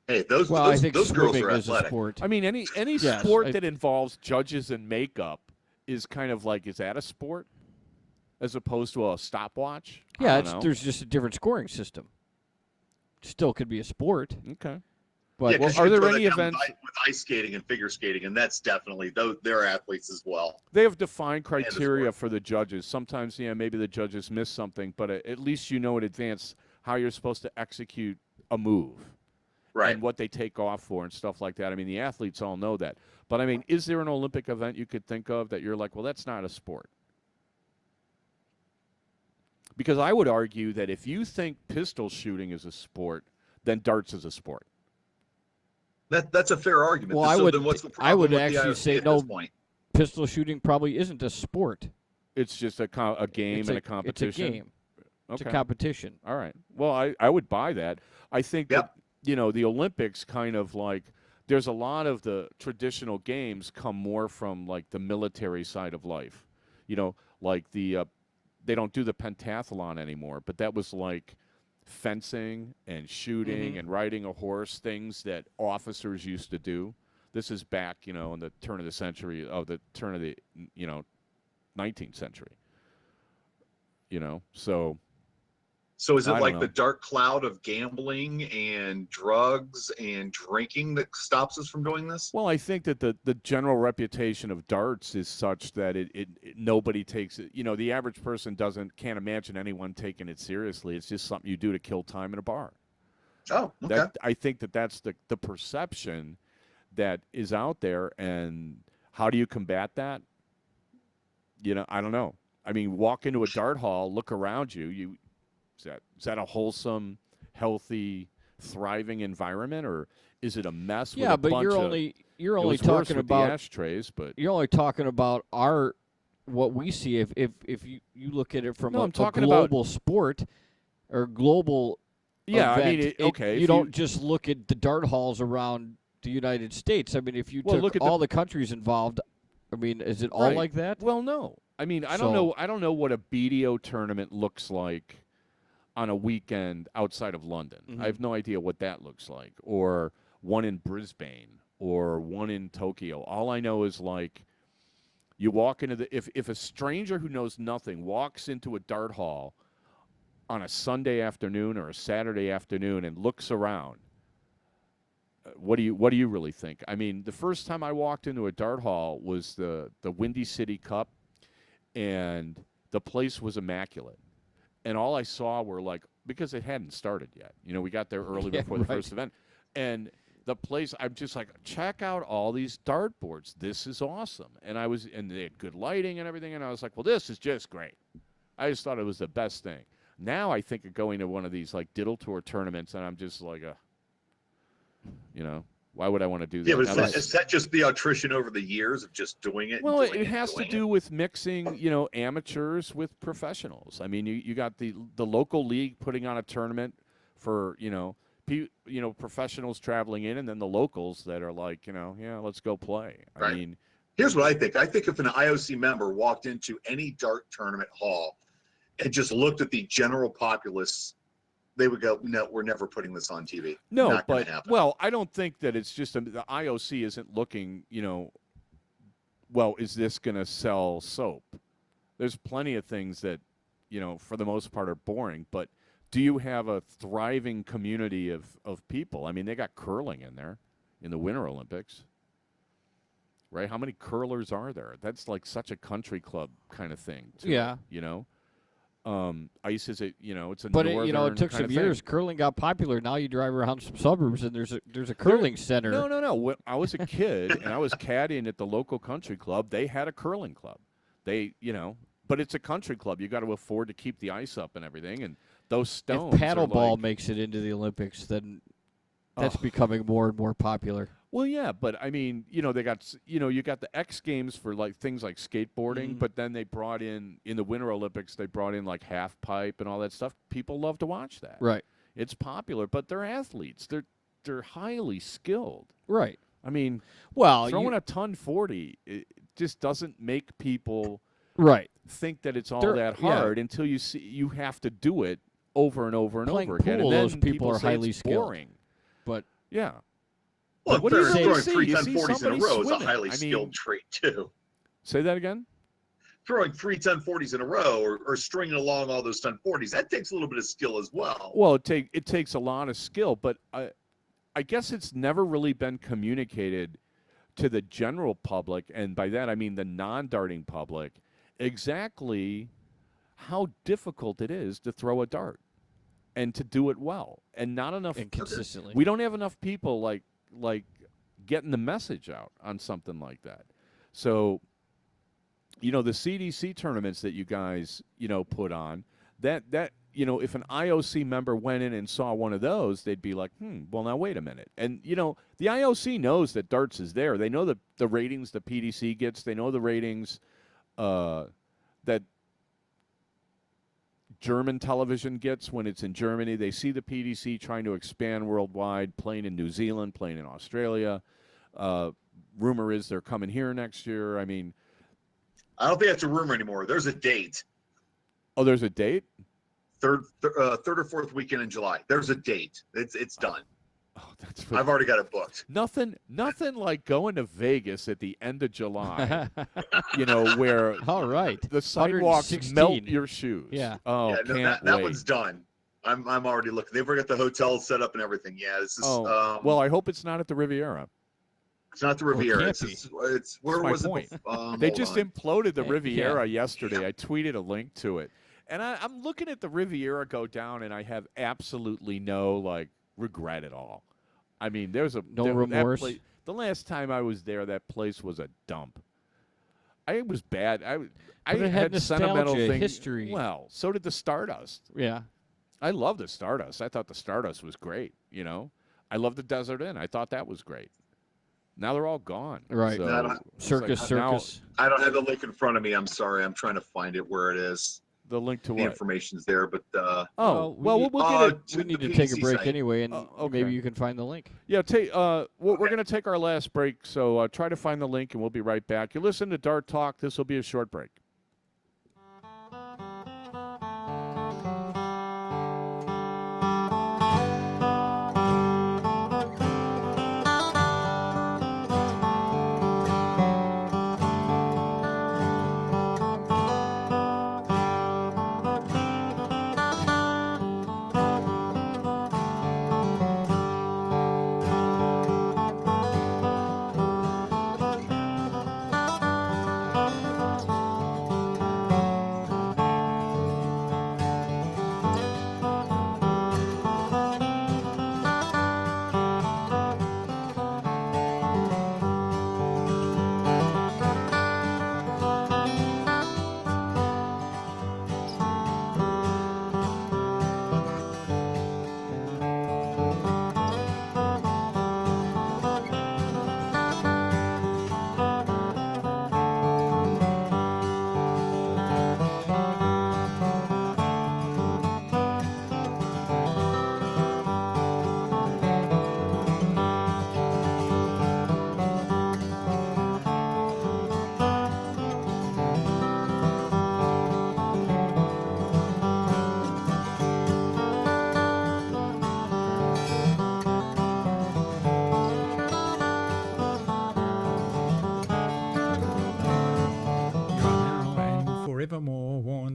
Hey, those girls are athletic. A sport. I mean, any sport that involves judges and makeup is kind of like, is that a sport? As opposed to a stopwatch? Yeah, there's just a different scoring system. Still could be a sport. Okay. But are there any events with ice skating and figure skating, and that's definitely they're athletes as well. They have defined criteria for the judges. Sometimes, maybe the judges miss something, but at least you know in advance how you're supposed to execute a move, right? And what they take off for and stuff like that. I mean, the athletes all know that. But I mean, is there an Olympic event you could think of that you're like, well, that's not a sport? Because I would argue that if you think pistol shooting is a sport, then darts is a sport. That's a fair argument. Well, then what's the problem I would with actually the say at no. This point? Pistol shooting probably isn't a sport. It's just a game and a competition. It's a game. Okay. It's a competition. All right. Well, I would buy that. I think that, the Olympics kind of like, there's a lot of the traditional games come more from like the military side of life. Like they don't do the pentathlon anymore, but that was like fencing and shooting and riding a horse, things that officers used to do. This is back, in the turn of the 19th century. So is it like the dark cloud of gambling and drugs and drinking that stops us from doing this? Well, I think that the general reputation of darts is such that it nobody takes it. The average person can't imagine anyone taking it seriously. It's just something you do to kill time in a bar. Oh, okay. I think that's the perception that is out there, and how do you combat that? I don't know. I mean, walk into a dart hall, look around you. Is that a wholesome, healthy, thriving environment, or is it a mess? Yeah, with a but bunch you're only of, talking about the ashtrays, but you're only talking about what we see. If you look at it from a global sport or global event, I mean, you don't just look at the dart halls around the United States. I mean, if you took all the countries involved, I mean, is it all like that? Well, no. I mean, I don't know what a BDO tournament looks like on a weekend outside of London. I have no idea what that looks like, or one in Brisbane, or one in Tokyo. All I know is, like, you walk into if a stranger who knows nothing walks into a dart hall on a Sunday afternoon or a Saturday afternoon and looks around, what do you really think? I mean, the first time I walked into a dart hall was the Windy City Cup, and the place was immaculate. And all I saw were, like, because it hadn't started yet. We got there early before the first event. And the place, I'm just like, check out all these dart boards. This is awesome. And they had good lighting and everything. And I was like, well, this is just great. I just thought it was the best thing. Now I think of going to one of these, like, Diddle Tour tournaments, and I'm just like, why would I want to do that? Yeah, but is that just the attrition over the years of just doing it? Well, it has to do with mixing, amateurs with professionals. I mean, you got the local league putting on a tournament for, professionals traveling in, and then the locals that are like, let's go play. Right. I mean, Here's what I think. I think if an IOC member walked into any dart tournament hall and just looked at the general populace, they would go, "No, we're never putting this on TV." No, Not gonna but happen. well, I don't think that it's just the IOC isn't looking. Well, is this going to sell soap? There's plenty of things that, for the most part are boring. But do you have a thriving community of people? I mean, they got curling in there in the Winter Olympics. Right? How many curlers are there? That's like such a country club kind of thing. Yeah. Ice is it's a But northern it took kind some of years. thing. Curling got popular. Now you drive around some suburbs and there's a curling center. No. When I was a kid and I was caddying at the local country club, they had a curling club. But it's a country club. You got to afford to keep the ice up and everything. And those stones. If paddleball like, makes it into the Olympics, then that's becoming more and more popular. Well, yeah, but I mean, they got, you got the X Games for like things like skateboarding, but then they brought in the Winter Olympics, they brought in like half pipe and all that stuff. People love to watch that. Right. It's popular, but they're athletes. They're highly skilled. Right. I mean, well, throwing a ton 40 it just doesn't make people think that it's all that hard until you have to do it over and over and Playing over again. pool, And then those people are say highly it's skilled. boring. But yeah. Well, what do you throwing see? three You 10 see 40s in a somebody row is a swimming. highly skilled trait too. Say that again? Throwing 3 10 40s in a row or stringing along all those 10 40s, that takes a little bit of skill as well. Well, it takes a lot of skill, but I guess it's never really been communicated to the general public, and by that I mean the non-darting public, exactly how difficult it is to throw a dart and to do it well, and not enough and consistently. We don't have enough people like getting the message out on something like that. So, the CDC tournaments that you guys, put on, that if an IOC member went in and saw one of those, they'd be like, well, now wait a minute. And, the IOC knows that darts is there. They know the ratings the PDC gets. They know the ratings that German television gets when it's in Germany. They see the PDC trying to expand worldwide, playing in New Zealand, playing in Australia. Rumor is they're coming here next year. I mean, I don't think that's a rumor anymore. There's a date. Oh, there's a date? Third or fourth weekend in July. There's a date. It's done. Oh, that's I've already got it booked. Nothing like going to Vegas at the end of July, where all right, the sidewalks melt your shoes. Yeah. Oh, yeah, can't wait. that one's done. I'm already looking. They've already got the hotel set up and everything. Yeah, this is. Well, I hope it's not at the Riviera. It's not the Riviera. It can't It's where That's was my it? They just imploded the Yeah. Riviera yesterday. I tweeted a link to it, and I'm looking at the Riviera go down, and I have absolutely no regret at all. I mean, No remorse. The last time I was there, that place was a dump. It was bad. I it had sentimental nostalgia, things. history. Well, so did the Stardust. Yeah. I love the Stardust. I thought the Stardust was great. I love the Desert Inn. I thought that was great. Now they're all gone. Right. So Circus. I don't have the link in front of me. I'm sorry. I'm trying to find it where it is. The link to The what? information's there, but Well, we'll we'll get it. we need the to take a PDC break site. anyway, and okay. maybe you can find the link. Yeah, we're going to take our last break, so try to find the link, and we'll be right back. You listen to Dart Talk. This will be a short break.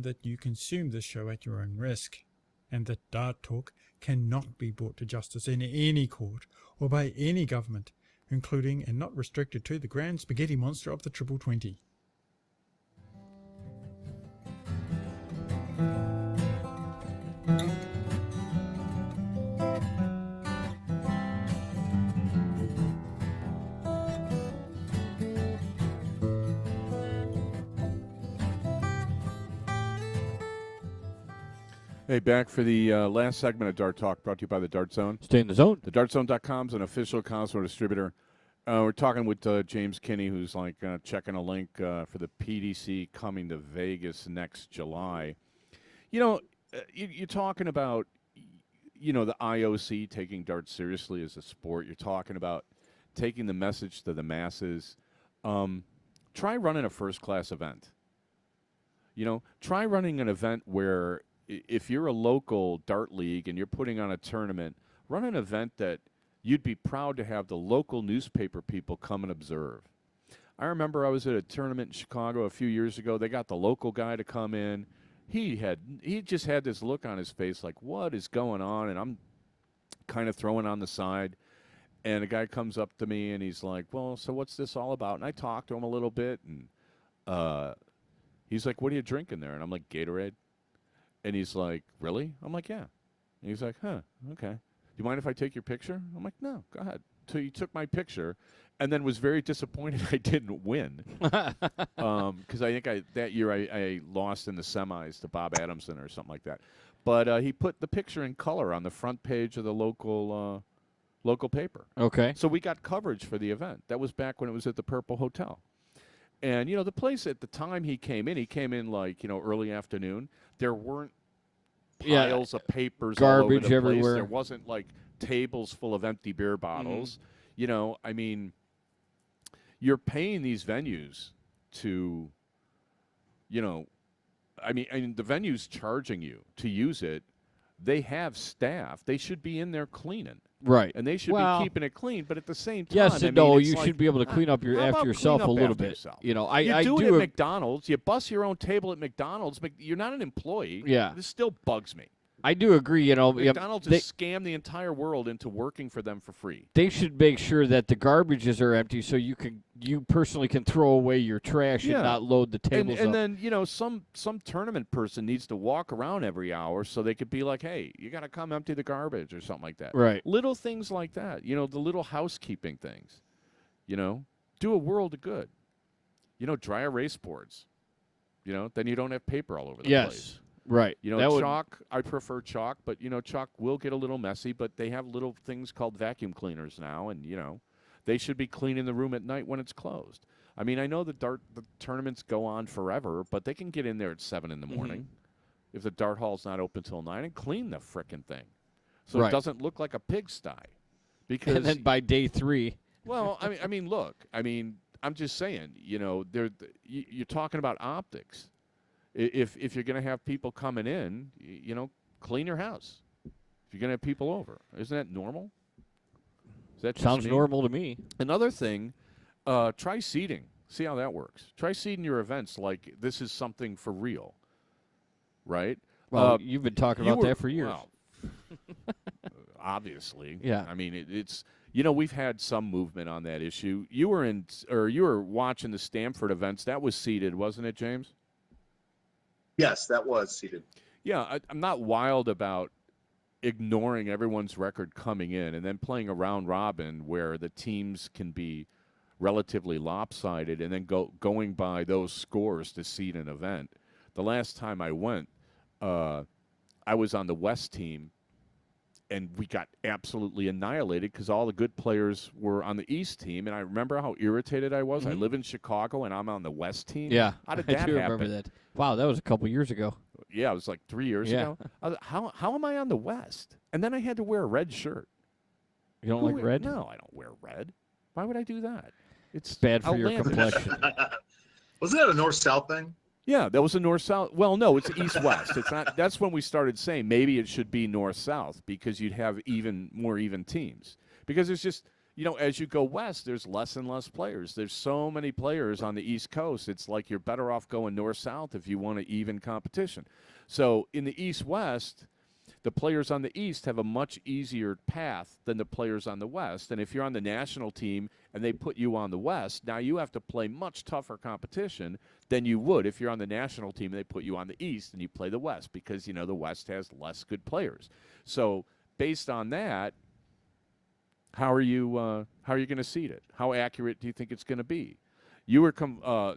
that you consume this show at your own risk, and that Dart Talk cannot be brought to justice in any court or by any government, including and not restricted to the grand spaghetti monster of the Triple 20. Hey, back for the last segment of Dart Talk, brought to you by the Dart Zone. Stay in the zone. TheDartZone.com is an official Cosmo distributor. We're talking with James Kinney, who's checking a link for the PDC coming to Vegas next July. You're talking about, the IOC taking darts seriously as a sport. You're talking about taking the message to the masses. Try running a first-class event. Try running an event where if you're a local dart league and you're putting on a tournament, run an event that you'd be proud to have the local newspaper people come and observe. I remember I was at a tournament in Chicago a few years ago. They got the local guy to come in. He just had this look on his face like, what is going on? And I'm kind of throwing on the side. And a guy comes up to me and he's like, well, so what's this all about? And I talked to him a little bit. And he's like, what are you drinking there? And I'm like, Gatorade. And he's like, really? I'm like, yeah. And he's like, huh, okay. Do you mind if I take your picture? I'm like, no, go ahead. So he took my picture and then was very disappointed I didn't win. Because I think that year I lost in the semis to Bob Adamson or something like that. But he put the picture in color on the front page of the local paper. Okay. So we got coverage for the event. That was back when it was at the Purple Hotel. And, the place at the time he came in early afternoon. There weren't piles of papers garbage all over the place. everywhere. There wasn't, tables full of empty beer bottles. Mm-hmm. You're paying these venues to, the venue's charging you to use it. They have staff. They should be in there cleaning. Right. And they should be keeping it clean, but at the same time, yes and no, you should be able to clean up after yourself a little bit. Yourself? I do do it at McDonald's. You bus your own table at McDonald's. You're not an employee. Yeah. This still bugs me. I do agree. McDonald's has scammed the entire world into working for them for free. They should make sure that the garbages are empty so you personally can throw away your trash and not load the tables up. And then, some tournament person needs to walk around every hour so they could be like, hey, you got to come empty the garbage or something like that. Right. Little things like that, the little housekeeping things, do a world of good. Dry erase boards, then you don't have paper all over the place. Right. Chalk, I prefer chalk, but, chalk will get a little messy, but they have little things called vacuum cleaners now, and, they should be cleaning the room at night when it's closed. I know the tournaments go on forever, but they can get in there at 7 in the morning if the dart hall's not open till 9 and clean the frickin' thing so it doesn't look like a pigsty. Because and then by day 3. Well, look, I'm just saying, you're talking about optics. If you're going to have people coming in, clean your house. If you're going to have people over, isn't that normal? That sounds normal to me. Another thing, try seating. See how that works. Try seating your events like this is something for real, right? Well, you've been talking about that for years. Well, obviously. Yeah. It's we've had some movement on that issue. You were watching the Stanford events. That was seated, wasn't it, James? Yes, that was seated. Yeah, I'm not wild about ignoring everyone's record coming in and then playing a round robin where the teams can be relatively lopsided and then going by those scores to seed an event. The last time I went, I was on the West team, and we got absolutely annihilated because all the good players were on the East team. And I remember how irritated I was. I live in Chicago, and I'm on the West team. Yeah, how did that happen? Remember that. Wow, that was a couple years ago. Yeah, it was like 3 years ago. How am I on the West? And then I had to wear a red shirt. You don't like red? No, I don't wear red. Why would I do that? It's bad for your complexion. Wasn't that a north-south thing? Yeah, that was a north-south. Well, no, it's east-west. It's not. That's when we started saying maybe it should be north-south because you'd have more even teams. Because there's just as you go west, there's less and less players. There's so many players on the East Coast. It's like you're better off going north-south if you want to even competition. So in the East-West, the players on the East have a much easier path than the players on the West. And if you're on the national team and they put you on the West, now you have to play much tougher competition than you would if you're on the national team and they put you on the East and you play the West because, the West has less good players. So based on that, how are you going to seed it? How accurate do you think it's going to be? You were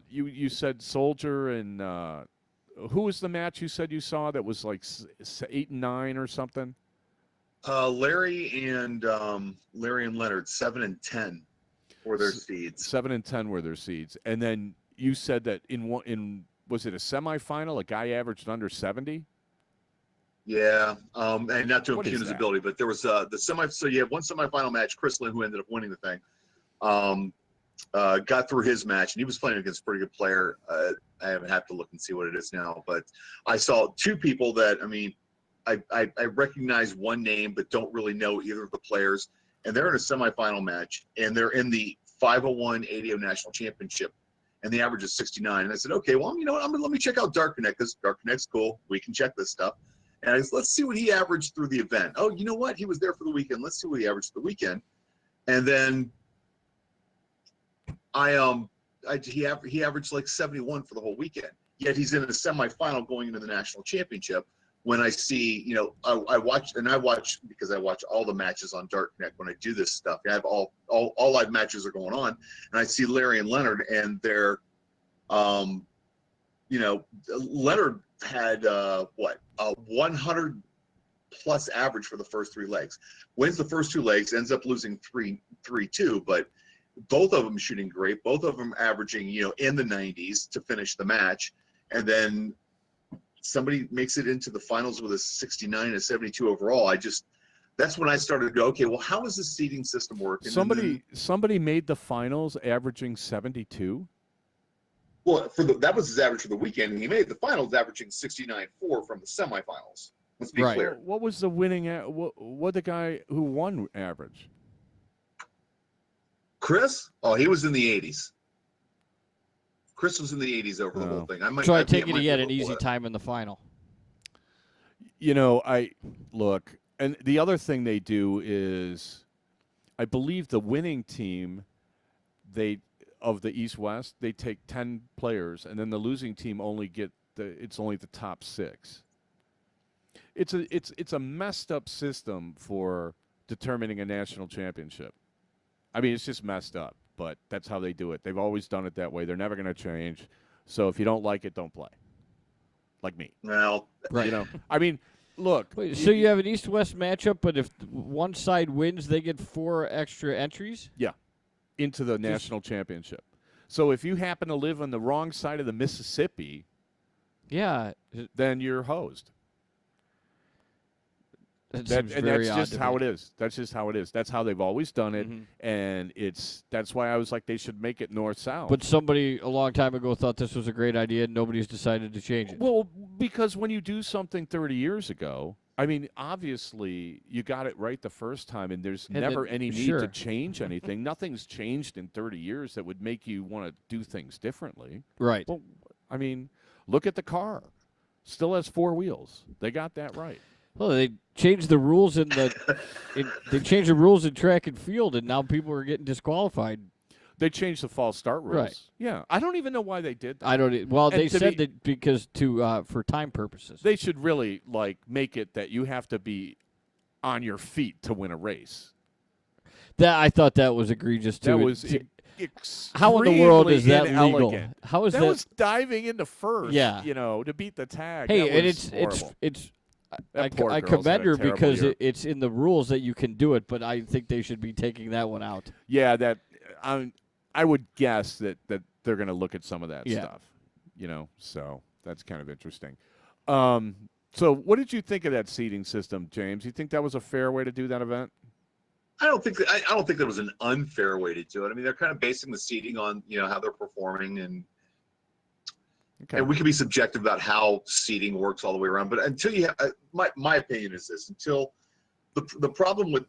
you said Soldier and who was the match you said you saw that was like 8 and 9 or something? Larry and Leonard 7 and 10 were their seeds. 7 and 10 were their seeds, and then you said that was it a semifinal? A guy averaged under 70. Yeah, and not to What impugn is his that? ability, but there was the semi. So you have one semifinal match. Chris Lynn, who ended up winning the thing, got through his match, and he was playing against a pretty good player. I have to look and see what it is now, but I saw two people that I recognize one name, but don't really know either of the players, and they're in a semifinal match, and they're in the 501 ADO National Championship, and the average is 69. And I said, okay, well, you know what? Let me check out Dark Connect because Dark Connect's cool. We can check this stuff. And I said, let's see what he averaged through the event. Oh, you know what? He was there for the weekend. Let's see what he averaged for the weekend. And then he averaged like 71 for the whole weekend. Yet he's in a semifinal going into the national championship. When I see, I watch because I watch all the matches on Dark Connect when I do this stuff. I have all live matches are going on, and I see Larry and Leonard, and they're, Leonard had a 100 plus average for the first 3 legs. Wins the first 2 legs, ends up losing 3-2, but both of them shooting great. Both of them averaging, in the 90s to finish the match, and then somebody makes it into the finals with a 69 and a 72 overall. That's when I started to go, okay, well, how does the seeding system work? And somebody made the finals averaging 72. Well, that was his average for the weekend, and he made the finals averaging 69.4 from the semifinals. Let's be clear. What was the winning? What the guy who won average? Chris? Oh, he was in the 80s. Chris was in the 80s over the whole thing. So I take it he had an easy time in the final. Look, and the other thing they do is, I believe the winning team, of the East-West, they take 10 players, and then the losing team only it's only the top 6. It's a messed up system for determining a national championship. I mean, it's just messed up, but that's how they do it. They've always done it that way. They're never going to change. So if you don't like it, don't play. Like me. Well, right. I mean, look. Wait, so you have an East-West matchup, but if one side wins, they get 4 extra entries? Yeah, into the national championship. So if you happen to live on the wrong side of the Mississippi, then you're hosed. That's just how it is. That's just how it is. That's how they've always done it, and that's why I was like, they should make it north-south. But somebody a long time ago thought this was a great idea, and nobody's decided to change it. Well, because when you do something 30 years ago, I mean, obviously you got it right the first time, and there's never any need to change anything. Nothing's changed in 30 years that would make you want to do things differently. Right. Well, I mean, look at the car. Still has 4 wheels. They got that right. Well, they changed the rules they changed the rules in track and field, and now people are getting disqualified. They changed the false start rules. Right. Yeah, I don't even know why they did that. I don't. Well, they said that because for time purposes. They should really make it that you have to be on your feet to win a race. That I thought that was egregious too. That was how in the world is that legal? Inelegant. How is that? That was diving into first. Yeah. To beat the tag. Hey, and it's. I girl's commend had a her terrible because year. it's in the rules that you can do it, but I think they should be taking that one out. Yeah, I would guess that they're going to look at some of that stuff. So that's kind of interesting. So what did you think of that seeding system, James? You think that was a fair way to do that event? I don't think that was an unfair way to do it. I mean, they're kind of basing the seeding on how they're performing, and we can be subjective about how seeding works all the way around. But until you have, my opinion is this: until the problem with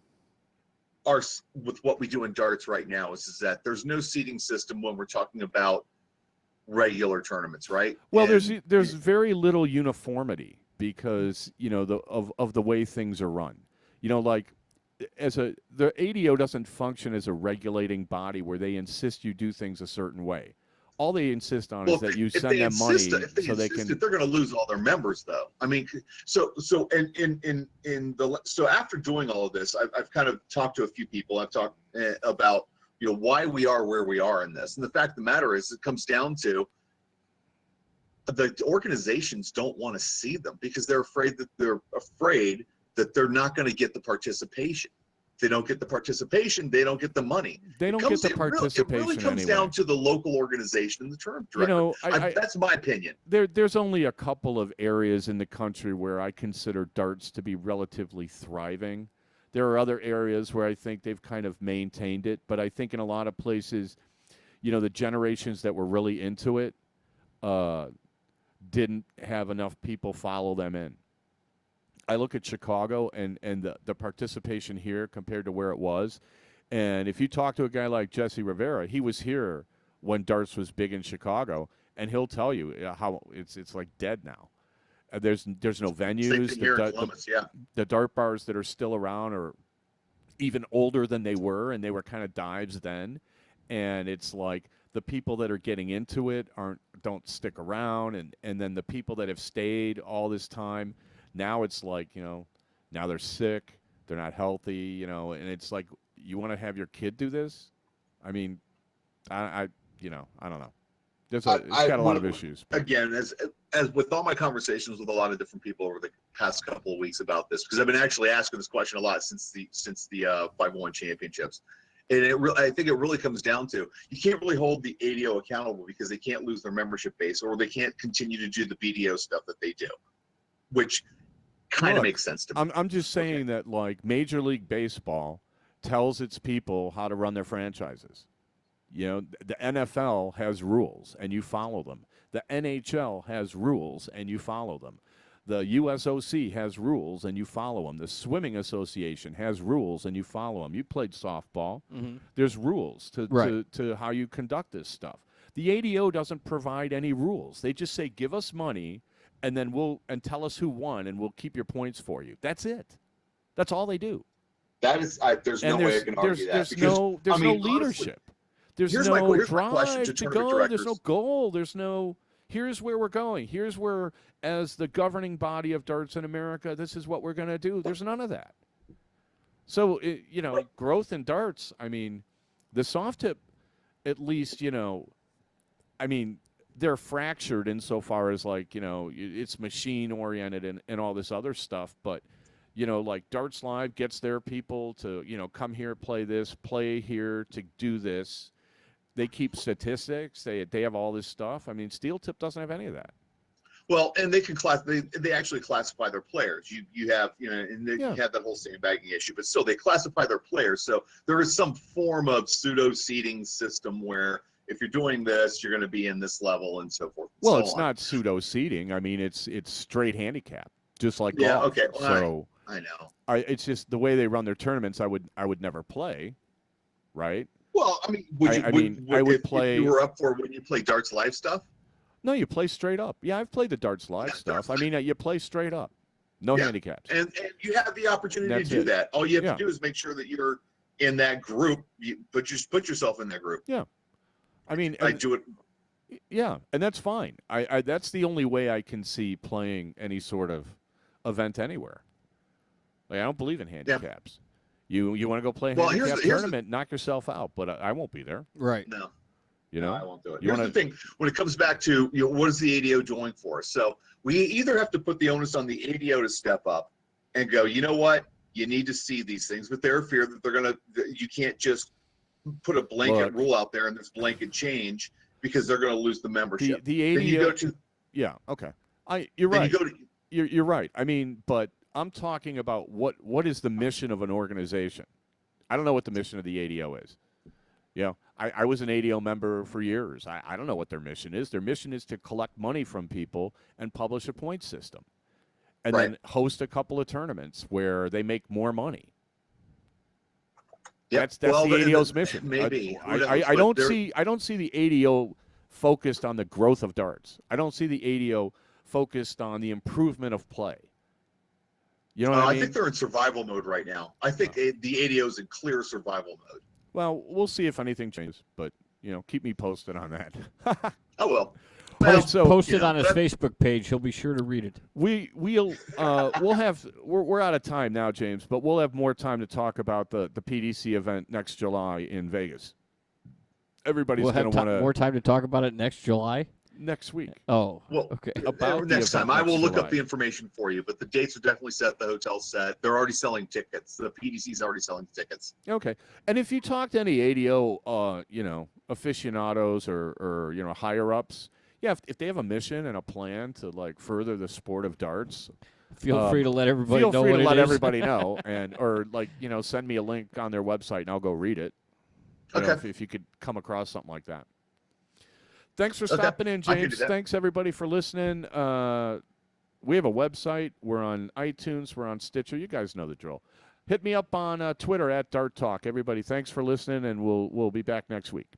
with what we do in darts right now is that there's no seeding system when we're talking about regular tournaments, right? Well, And there's very little uniformity because of the way things are run. Like the ADO doesn't function as a regulating body where they insist you do things a certain way. All they insist on is that you send them money so they can. They're going to lose all their members, though. I mean, so after doing all of this, I've kind of talked to a few people. I've talked about why we are where we are in this, and the fact of the matter is, it comes down to the organizations don't want to see them because they're afraid that they're not going to get the participation. If they don't get the participation, they don't get the money. They don't get the participation. It really comes anyway. down to the local organization and the tournament director. That's my opinion. There's only a couple of areas in the country where I consider darts to be relatively thriving. There are other areas where I think they've kind of maintained it, but I think in a lot of places, the generations that were really into it didn't have enough people follow them in. I look at Chicago and the participation here compared to where it was. And if you talk to a guy like Jesse Rivera, he was here when darts was big in Chicago, and he'll tell you how it's like dead now. There's no venues. The dart bars that are still around are even older than they were, and they were kind of dives then. And it's like the people that are getting into it don't stick around, and then the people that have stayed all this time, now it's like, now they're sick, they're not healthy, and it's like, you want to have your kid do this? I mean, I don't know. It's got a lot of issues. Again, as with all my conversations with a lot of different people over the past couple of weeks about this, because I've been actually asking this question a lot since the 501 championships. And I think it really comes down to, you can't really hold the ADO accountable because they can't lose their membership base, or they can't continue to do the BDO stuff that they do, which kind of makes sense to me. I'm just saying that, like, Major League Baseball tells its people how to run their franchises. The NFL has rules, and you follow them. The NHL has rules, and you follow them. The USOC has rules, and you follow them. The Swimming Association has rules, and you follow them. You played softball. Mm-hmm. There's rules to how you conduct this stuff. The ADO doesn't provide any rules. They just say, give us money, and then tell us who won, and we'll keep your points for you. That's it. That's all they do. That is, there's no way I can argue that. There's no leadership. There's no drive to go. There's no goal. There's no, here's where we're going. Here's where, as the governing body of darts in America, this is what we're going to do. There's none of that. So, growth in darts, I mean, the soft tip, at least, they're fractured insofar as, like, it's machine-oriented and all this other stuff, but, like Darts Live gets their people to, come here, play this, play here to do this. They keep statistics. They have all this stuff. I mean, Steel Tip doesn't have any of that. Well, and they can they actually classify their players. You have, you have that whole sandbagging issue, but still they classify their players. So there is some form of pseudo seeding system where if you're doing this, you're going to be in this level and so forth. Well, it's not pseudo seeding. I mean, it's straight handicap, just like golf. Yeah. Okay. Well, so I know. It's just the way they run their tournaments. I would never play, right? Well, I mean, I would play. If you were up for when you play Darts Live stuff? No, you play straight up. Yeah, I've played the Darts Live stuff. I mean, you play straight up, no handicaps, and you have the opportunity to do that. All you have to do is make sure that you're in that group. You put yourself in that group. Yeah, I mean, I do it. Yeah, and that's fine. I that's the only way I can see playing any sort of event anywhere. Like, I don't believe in handicaps. You want to go play a handicap tournament, knock yourself out, but I won't be there. Right. No. No, I won't do it. Here's the thing. When it comes back to, what is the ADO doing for us? So we either have to put the onus on the ADO to step up and go, you know what? You need to see these things, but they're fear that you can't just put a blanket rule out there and this blanket change because they're going to lose the membership. The ADO. Then you go to, yeah. Okay. You're right. You're right. I mean, but I'm talking about what is the mission of an organization. I don't know what the mission of the ADO is. I was an ADO member for years. I don't know what their mission is. Their mission is to collect money from people and publish a point system and then host a couple of tournaments where they make more money. That's Well, the ADO's mission. maybe. Who knows? I But don't there- see the ADO focused on the growth of darts. I don't see the ADO focused on the improvement of play. You know what I mean? I think they're in survival mode right now. I think the ADO's in clear survival mode. Well, we'll see if anything changes, but keep me posted on that. Oh well. Post you it know, on his that- Facebook page. He'll be sure to read it. We'll have we're out of time now, James, but we'll have more time to talk about the PDC event next July in Vegas. Everybody's We'll going have to want to more time to talk about it next July. next week. Oh, Well, okay. About next the time, event I will next look July. up the information for you. But the dates are definitely set. The hotel's set. They're already selling tickets. The PDC's already selling tickets. Okay. And if you talk to any ADO, aficionados or higher ups, yeah, if they have a mission and a plan to like further the sport of darts, Feel free to let everybody feel know free what to it let is. everybody know, or send me a link on their website and I'll go read it. You know, Okay. if you could come across something like that. Thanks for Okay. stopping in, I can do James. that. Thanks everybody for listening. We have a website. We're on iTunes. We're on Stitcher. You guys know the drill. Hit me up on Twitter @Dart Talk. Everybody, thanks for listening, and we'll be back next week.